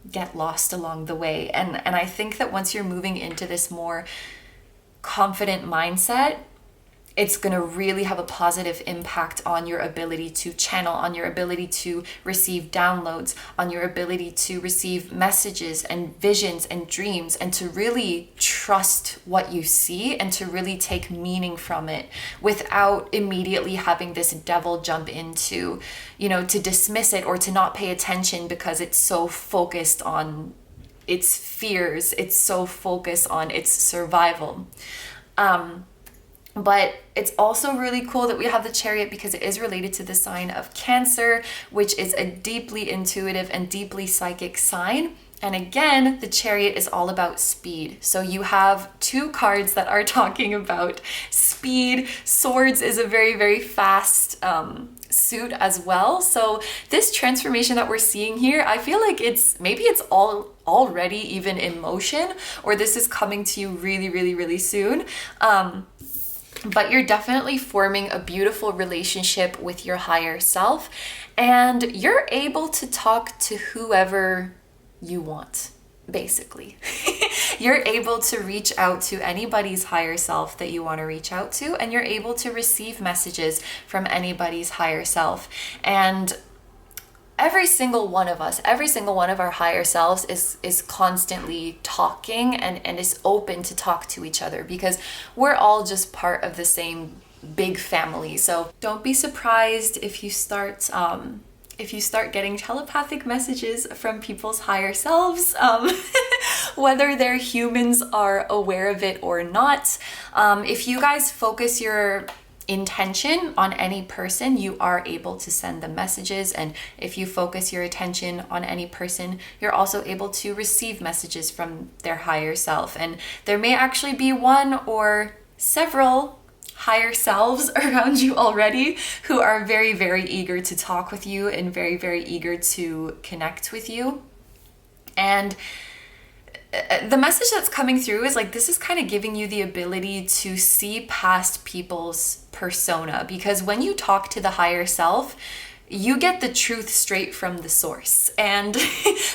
get lost along the way. And I think that once you're moving into this more confident mindset, it's going to really have a positive impact on your ability to channel, on your ability to receive downloads, on your ability to receive messages and visions and dreams, and to really trust what you see and to really take meaning from it without immediately having this devil jump into, to dismiss it or to not pay attention because it's so focused on its fears, it's so focused on its survival. But it's also really cool that we have the Chariot because it is related to the sign of Cancer, which is a deeply intuitive and deeply psychic sign. And again, the Chariot is all about speed. So you have 2 cards that are talking about speed. Swords is a very, very fast suit as well. So this transformation that we're seeing here, I feel like it's already even in motion, or this is coming to you really, really, really soon. But you're definitely forming a beautiful relationship with your higher self, and you're able to talk to whoever you want, basically. You're able to reach out to anybody's higher self that you want to reach out to, and you're able to receive messages from anybody's higher self. And every single one of our higher selves is constantly talking and is open to talk to each other, because we're all just part of the same big family. So don't be surprised if you start getting telepathic messages from people's higher selves, whether their humans are aware of it or not. If you guys focus your intention on any person, you are able to send them messages. And if you focus your attention on any person, you're also able to receive messages from their higher self. And there may actually be one or several higher selves around you already who are very, very eager to talk with you and very, very eager to connect with you. And the message that's coming through is like, this is kind of giving you the ability to see past people's persona, because when you talk to the higher self, you get the truth straight from the source. And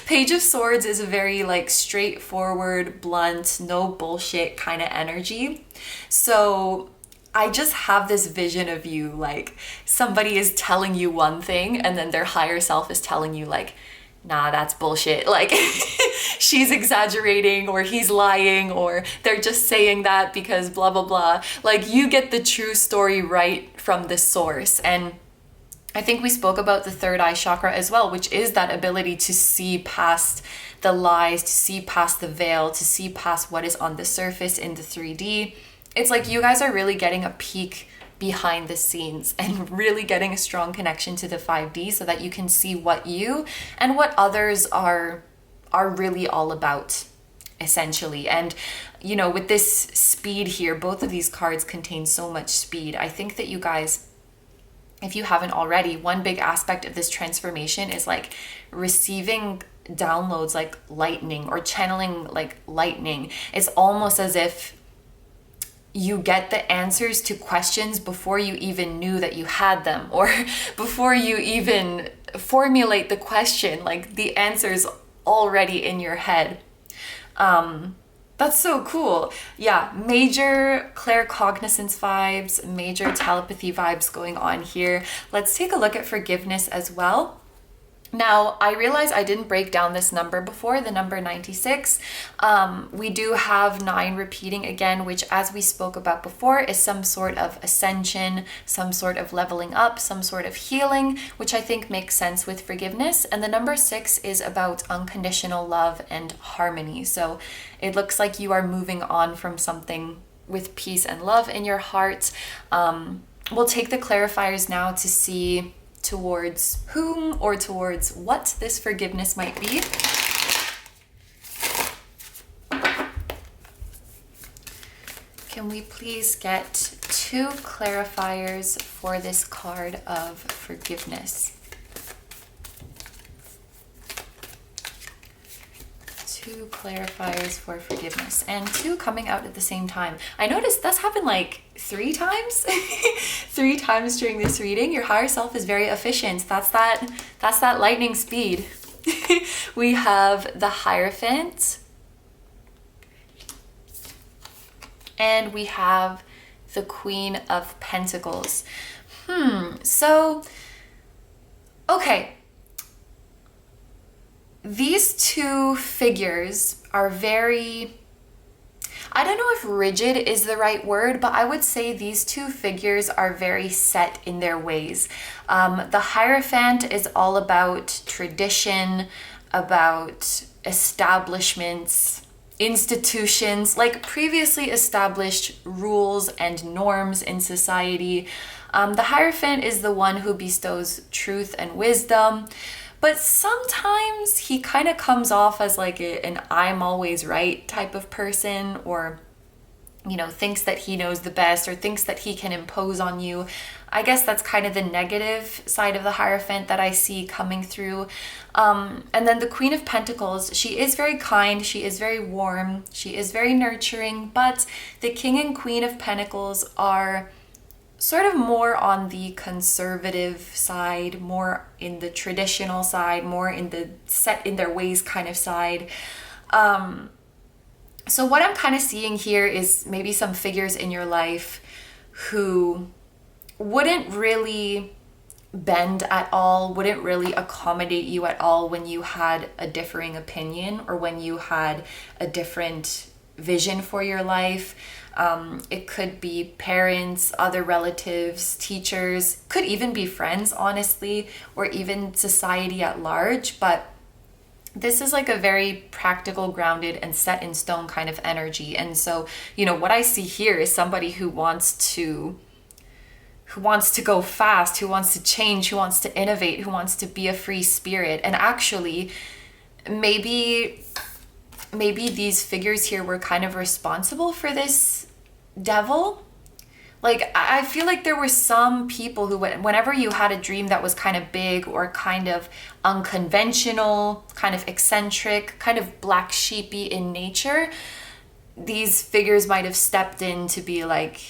Page of Swords is a very like straightforward, blunt, no bullshit kind of energy. So I just have this vision of you, like somebody is telling you one thing and then their higher self is telling you like, nah, that's bullshit. Like she's exaggerating, or he's lying, or they're just saying that because blah, blah, blah. Like you get the true story right from the source. And I think we spoke about the third eye chakra as well, which is that ability to see past the lies, to see past the veil, to see past what is on the surface in the 3D. It's like you guys are really getting a peek behind the scenes and really getting a strong connection to the 5D so that you can see what you and what others are really all about, essentially. And with this speed here, both of these cards contain so much speed. I think that you guys, if you haven't already, one big aspect of this transformation is like receiving downloads like lightning, or channeling like lightning. It's almost as if you get the answers to questions before you even knew that you had them, or before you even formulate the question, like the answer's already in your head. That's so cool. Yeah, major claircognizance vibes, major telepathy vibes going on here. Let's take a look at forgiveness as well. Now, I realize I didn't break down this number before, the number 96. We do have 9 repeating again, which, as we spoke about before, is some sort of ascension, some sort of leveling up, some sort of healing, which I think makes sense with forgiveness. And the number 6 is about unconditional love and harmony. So it looks like you are moving on from something with peace and love in your heart. We'll take the clarifiers now to see towards whom or towards what this forgiveness might be. Can we please get 2 clarifiers for this card of forgiveness? 2 clarifiers for forgiveness, and 2 coming out at the same time. I noticed that's happened like 3 times. 3 times during this reading. Your higher self is very efficient. That's that lightning speed. We have the Hierophant, and we have the Queen of Pentacles. So, okay. These 2 figures are very, I don't know if rigid is the right word, but I would say these 2 figures are very set in their ways. The Hierophant is all about tradition, about establishments, institutions, like previously established rules and norms in society. The Hierophant is the one who bestows truth and wisdom. But sometimes he kind of comes off as like an I'm always right type of person, or, you know, thinks that he knows the best or thinks that he can impose on you. I guess that's kind of the negative side of the Hierophant that I see coming through. And then the Queen of Pentacles, she is very kind, she is very warm, she is very nurturing, but the King and Queen of Pentacles are sort of more on the conservative side, more in the traditional side, more in the set in their ways kind of side. So what I'm kind of seeing here is maybe some figures in your life who wouldn't really bend at all, wouldn't really accommodate you at all when you had a differing opinion or when you had a different vision for your life. It could be parents, other relatives, teachers, could even be friends, honestly, or even society at large. But this is like a very practical, grounded, and set in stone kind of energy. And so, you know, what I see here is somebody who wants to go fast, who wants to change, who wants to innovate, who wants to be a free spirit. And actually, maybe these figures here were kind of responsible for this devil. Like, I feel like there were some people who, whenever you had a dream that was kind of big or kind of unconventional, kind of eccentric, kind of black sheepy in nature, these figures might have stepped in to be like,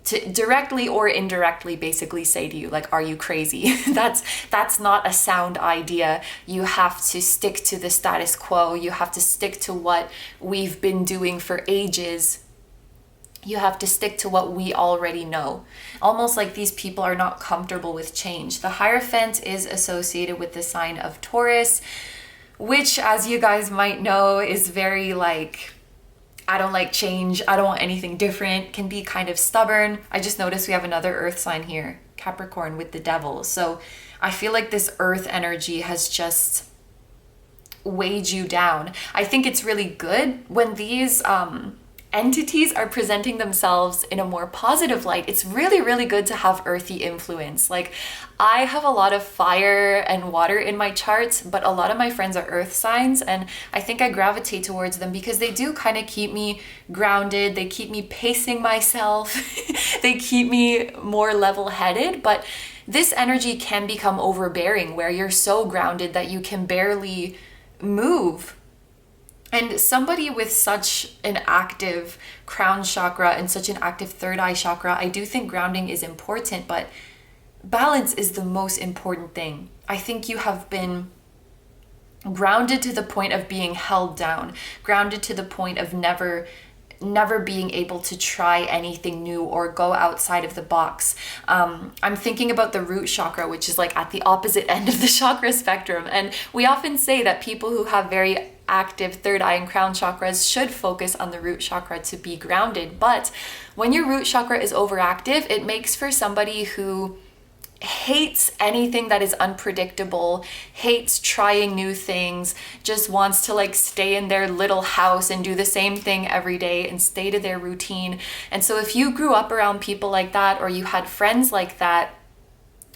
to directly or indirectly basically say to you, like, are you crazy? That's not a sound idea. You have to stick to the status quo. You have to stick to what we've been doing for ages. You have to stick to what we already know. Almost like these people are not comfortable with change. The Hierophant is associated with the sign of Taurus, which, as you guys might know, is very like, I don't like change, I don't want anything different, can be kind of stubborn. I just noticed we have another earth sign here, Capricorn with the devil. So I feel like this earth energy has just weighed you down. I think it's really good when these entities are presenting themselves in a more positive light. It's really, really good to have earthy influence. Like, I have a lot of fire and water in my charts, but a lot of my friends are earth signs, and I think I gravitate towards them because they do kind of keep me grounded. They keep me pacing myself. They keep me more level-headed, but this energy can become overbearing where you're so grounded that you can barely move. And somebody with such an active crown chakra and such an active third eye chakra, I do think grounding is important, but balance is the most important thing. I think you have been grounded to the point of being held down, grounded to the point of never never being able to try anything new or go outside of the box. I'm thinking about the root chakra, which is like at the opposite end of the chakra spectrum. And we often say that people who have very active third eye and crown chakras should focus on the root chakra to be grounded. But when your root chakra is overactive, it makes for somebody who hates anything that is unpredictable, hates trying new things, just wants to like stay in their little house and do the same thing every day and stay to their routine. And so if you grew up around people like that, or you had friends like that,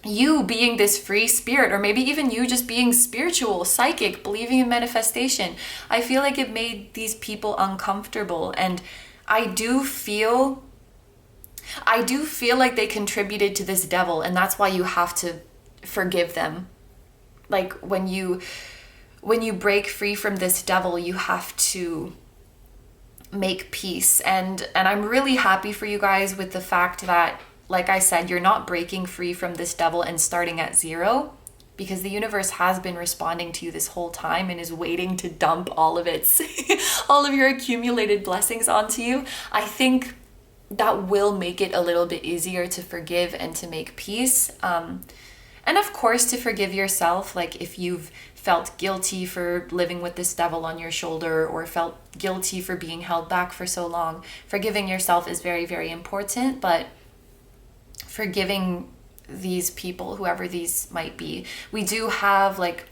you being this free spirit, or maybe even you just being spiritual, psychic, believing in manifestation, I feel like it made these people uncomfortable. And I do feel like they contributed to this devil, and that's why you have to forgive them. Like when you break free from this devil, you have to make peace. And I'm really happy for you guys with the fact that, like I said, you're not breaking free from this devil and starting at zero, because the universe has been responding to you this whole time and is waiting to dump all of your accumulated blessings onto you. I think that will make it a little bit easier to forgive and to make peace. And of course, to forgive yourself. Like if you've felt guilty for living with this devil on your shoulder, or felt guilty for being held back for so long, forgiving yourself is very, very important. But forgiving these people, whoever these might be, we do have like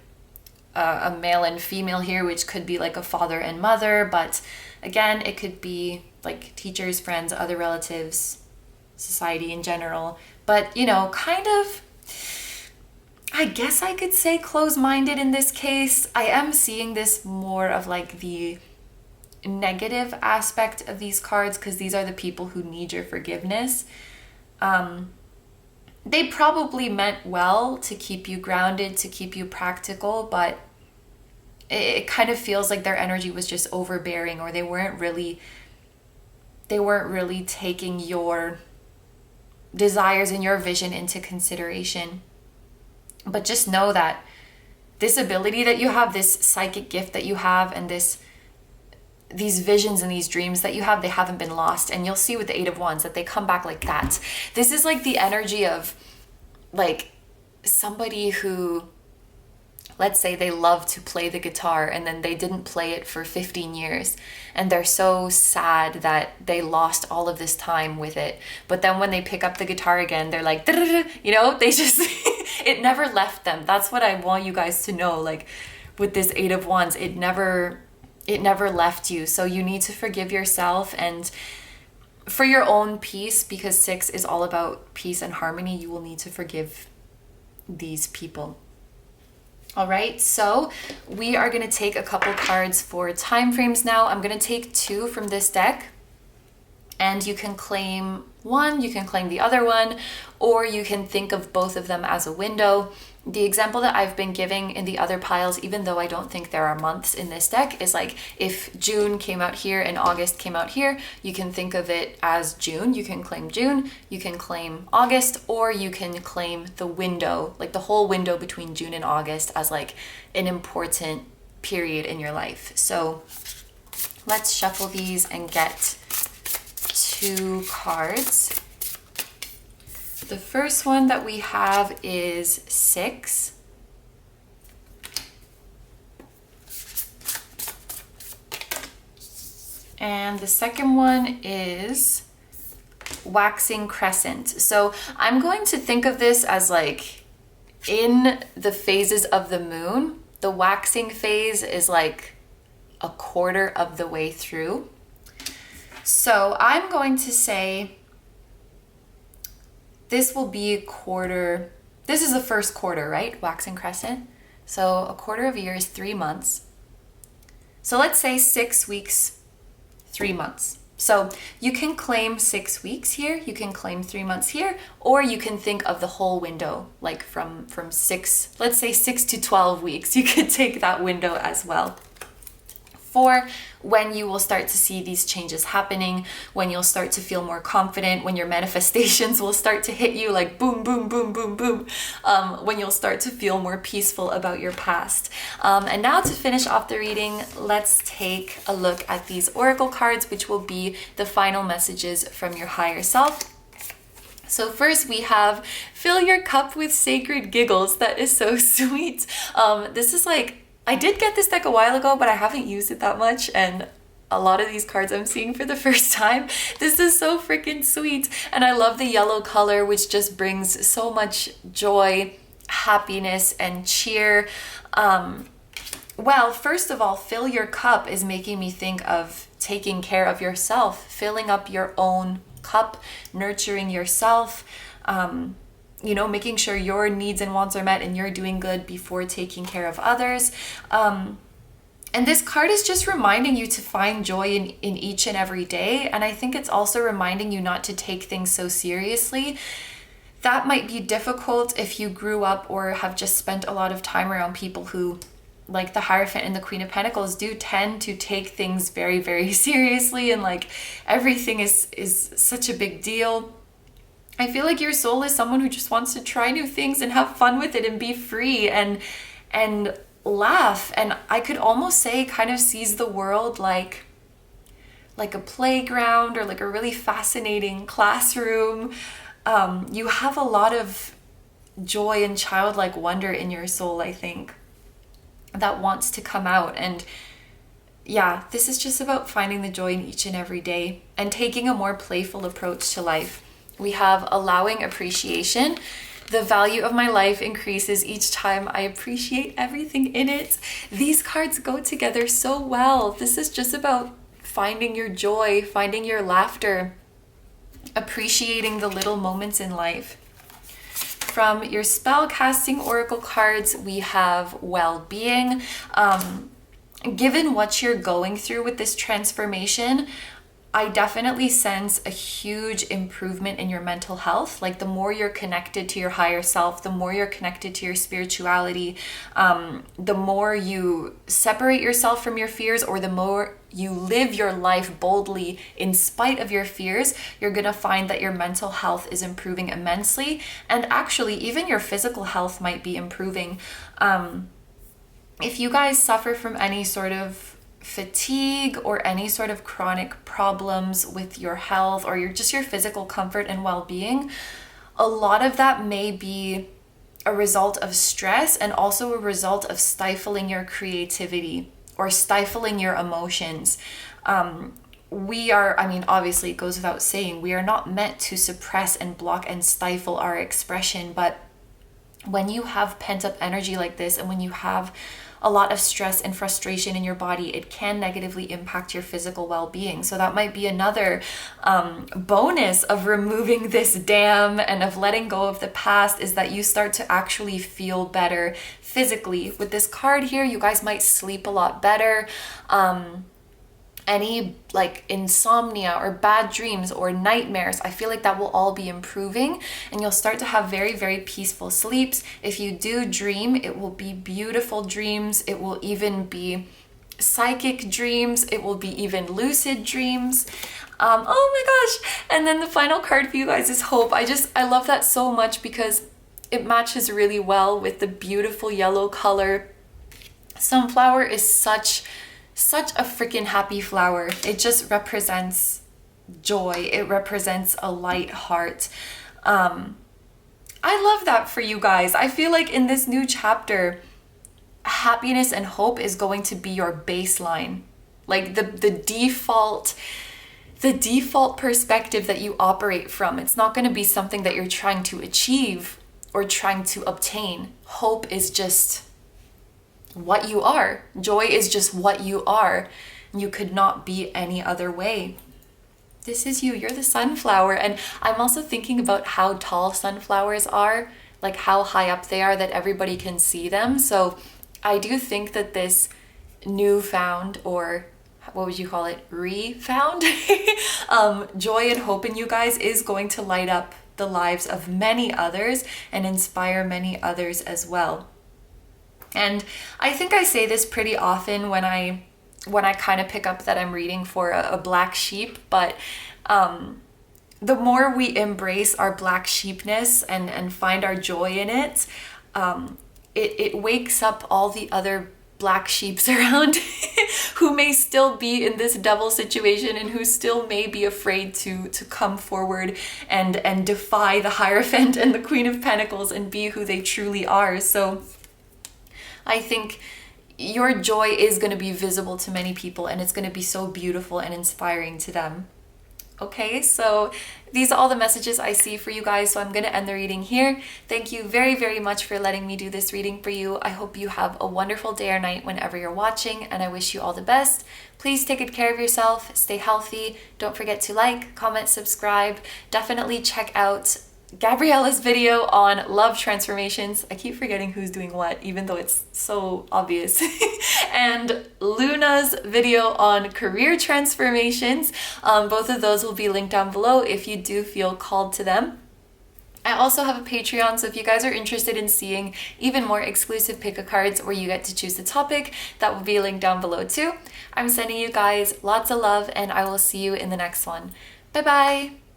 a male and female here, which could be like a father and mother, but again, it could be like teachers, friends, other relatives, society in general. But, you know, kind of, I guess I could say close-minded in this case. I am seeing this more of like the negative aspect of these cards, because these are the people who need your forgiveness. They probably meant well to keep you grounded, to keep you practical, but it kind of feels like their energy was just overbearing, or they weren't really taking your desires and your vision into consideration. But just know that this ability that you have, this psychic gift that you have, and these visions and these dreams that you have, they haven't been lost. And you'll see with the Eight of Wands that they come back like that. This is like the energy of like somebody who, let's say they love to play the guitar and then they didn't play it for 15 years and they're so sad that they lost all of this time with it. But then when they pick up the guitar again, they're like, you know, they just, it never left them. That's what I want you guys to know. Like with this Eight of Wands, it never left you. So you need to forgive yourself, and for your own peace, because 6 is all about peace and harmony, you will need to forgive these people. All right, so we are going to take a couple cards for time frames now. I'm going to take 2 from this deck, and you can claim one, you can claim the other one, or you can think of both of them as a window. The example that I've been giving in the other piles, even though I don't think there are months in this deck, is like if June came out here and August came out here, you can think of it as June. You can claim June, you can claim August, or you can claim the window, like the whole window between June and August, as like an important period in your life. So let's shuffle these and get 2 cards. The first one that we have is 6. And the second one is waxing crescent. So I'm going to think of this as like in the phases of the moon, the waxing phase is like a quarter of the way through. So I'm going to say this will be a quarter. This is the first quarter, right? Waxing crescent. So a quarter of a year is 3 months. So let's say 6 weeks, 3 months. So you can claim 6 weeks here, you can claim 3 months here, or you can think of the whole window, like from 6, let's say 6 to 12 weeks. You could take that window as well. For when you will start to see these changes happening, when you'll start to feel more confident, when your manifestations will start to hit you like boom, boom, boom, boom, boom, when you'll start to feel more peaceful about your past. And now to finish off the reading, let's take a look at these oracle cards, which will be the final messages from your higher self. So first we have fill your cup with sacred giggles. That is so sweet. This is like, I did get this deck a while ago, but I haven't used it that much, and a lot of these cards I'm seeing for the first time. This is so freaking sweet. And I love the yellow color, which just brings so much joy, happiness, and cheer. Well, first of all, fill your cup is making me think of taking care of yourself, filling up your own cup, nurturing yourself, you know, making sure your needs and wants are met and you're doing good before taking care of others. And this card is just reminding you to find joy in each and every day. And I think it's also reminding you not to take things so seriously. That might be difficult if you grew up or have just spent a lot of time around people who, like the Hierophant and the Queen of Pentacles, do tend to take things very, very seriously, and like everything is such a big deal. I feel like your soul is someone who just wants to try new things and have fun with it and be free and laugh. And I could almost say kind of sees the world like a playground or like a really fascinating classroom. You have a lot of joy and childlike wonder in your soul, I think, that wants to come out. And yeah, this is just about finding the joy in each and every day and taking a more playful approach to life. We have allowing appreciation. The value of my life increases each time I appreciate everything in it. These cards go together so well. This is just about finding your joy, finding your laughter, appreciating the little moments in life. From your spellcasting oracle cards, we have well-being. Given what you're going through with this transformation, I definitely sense a huge improvement in your mental health. Like the more you're connected to your higher self, the more you're connected to your spirituality, the more you separate yourself from your fears, or the more you live your life boldly in spite of your fears, you're gonna find that your mental health is improving immensely. And actually, even your physical health might be improving. If you guys suffer from any sort of fatigue or any sort of chronic problems with your health or your physical comfort and well-being, a lot of that may be a result of stress and also a result of stifling your creativity or stifling your emotions. Obviously it goes without saying, we are not meant to suppress and block and stifle our expression, but when you have pent-up energy like this and when you have a lot of stress and frustration in your body, it can negatively impact your physical well-being. So that might be another bonus of removing this dam and of letting go of the past, is that you start to actually feel better physically. With this card here, you guys might sleep a lot better. Any like insomnia or bad dreams or nightmares, I feel like that will all be improving and you'll start to have very, very peaceful sleeps. If you do dream, it will be beautiful dreams. It will even be psychic dreams. It will be even lucid dreams. Oh my gosh. And then the final card for you guys is hope. I love that so much because it matches really well with the beautiful yellow color. Sunflower is such a freaking happy flower. It just represents joy. It represents a light heart. I love that for you guys. I feel like in this new chapter, happiness and hope is going to be your baseline. Like the default perspective that you operate from. It's not going to be something that you're trying to achieve or trying to obtain. Hope is just what you are. Joy is just what you are. You could not be any other way. This is you. You're the sunflower. And I'm also thinking about how tall sunflowers are, like how high up they are that everybody can see them. So I do think that this newfound, or what would you call it, refound joy and hope in you guys is going to light up the lives of many others and inspire many others as well. And I think I say this pretty often when I when I kind of pick up that I'm reading for a black sheep, but the more we embrace our black sheepness and find our joy in it, it wakes up all the other black sheeps around who may still be in this devil situation and who still may be afraid to come forward and defy the Hierophant and the Queen of Pentacles and be who they truly are. So I think your joy is going to be visible to many people, and it's going to be so beautiful and inspiring to them. Okay, so these are all the messages I see for you guys, so I'm going to end the reading here. Thank you very, very much for letting me do this reading for you. I hope you have a wonderful day or night whenever you're watching, and I wish you all the best. Please take good care of yourself, stay healthy, don't forget to like, comment, subscribe. Definitely check out Gabriella's video on love transformations. I keep forgetting who's doing what, even though it's so obvious. And Luna's video on career transformations. Both of those will be linked down below if you do feel called to them. I also have a Patreon, so if you guys are interested in seeing even more exclusive pick-a-cards where you get to choose the topic, that will be linked down below too. I'm sending you guys lots of love, and I will see you in the next one. Bye bye!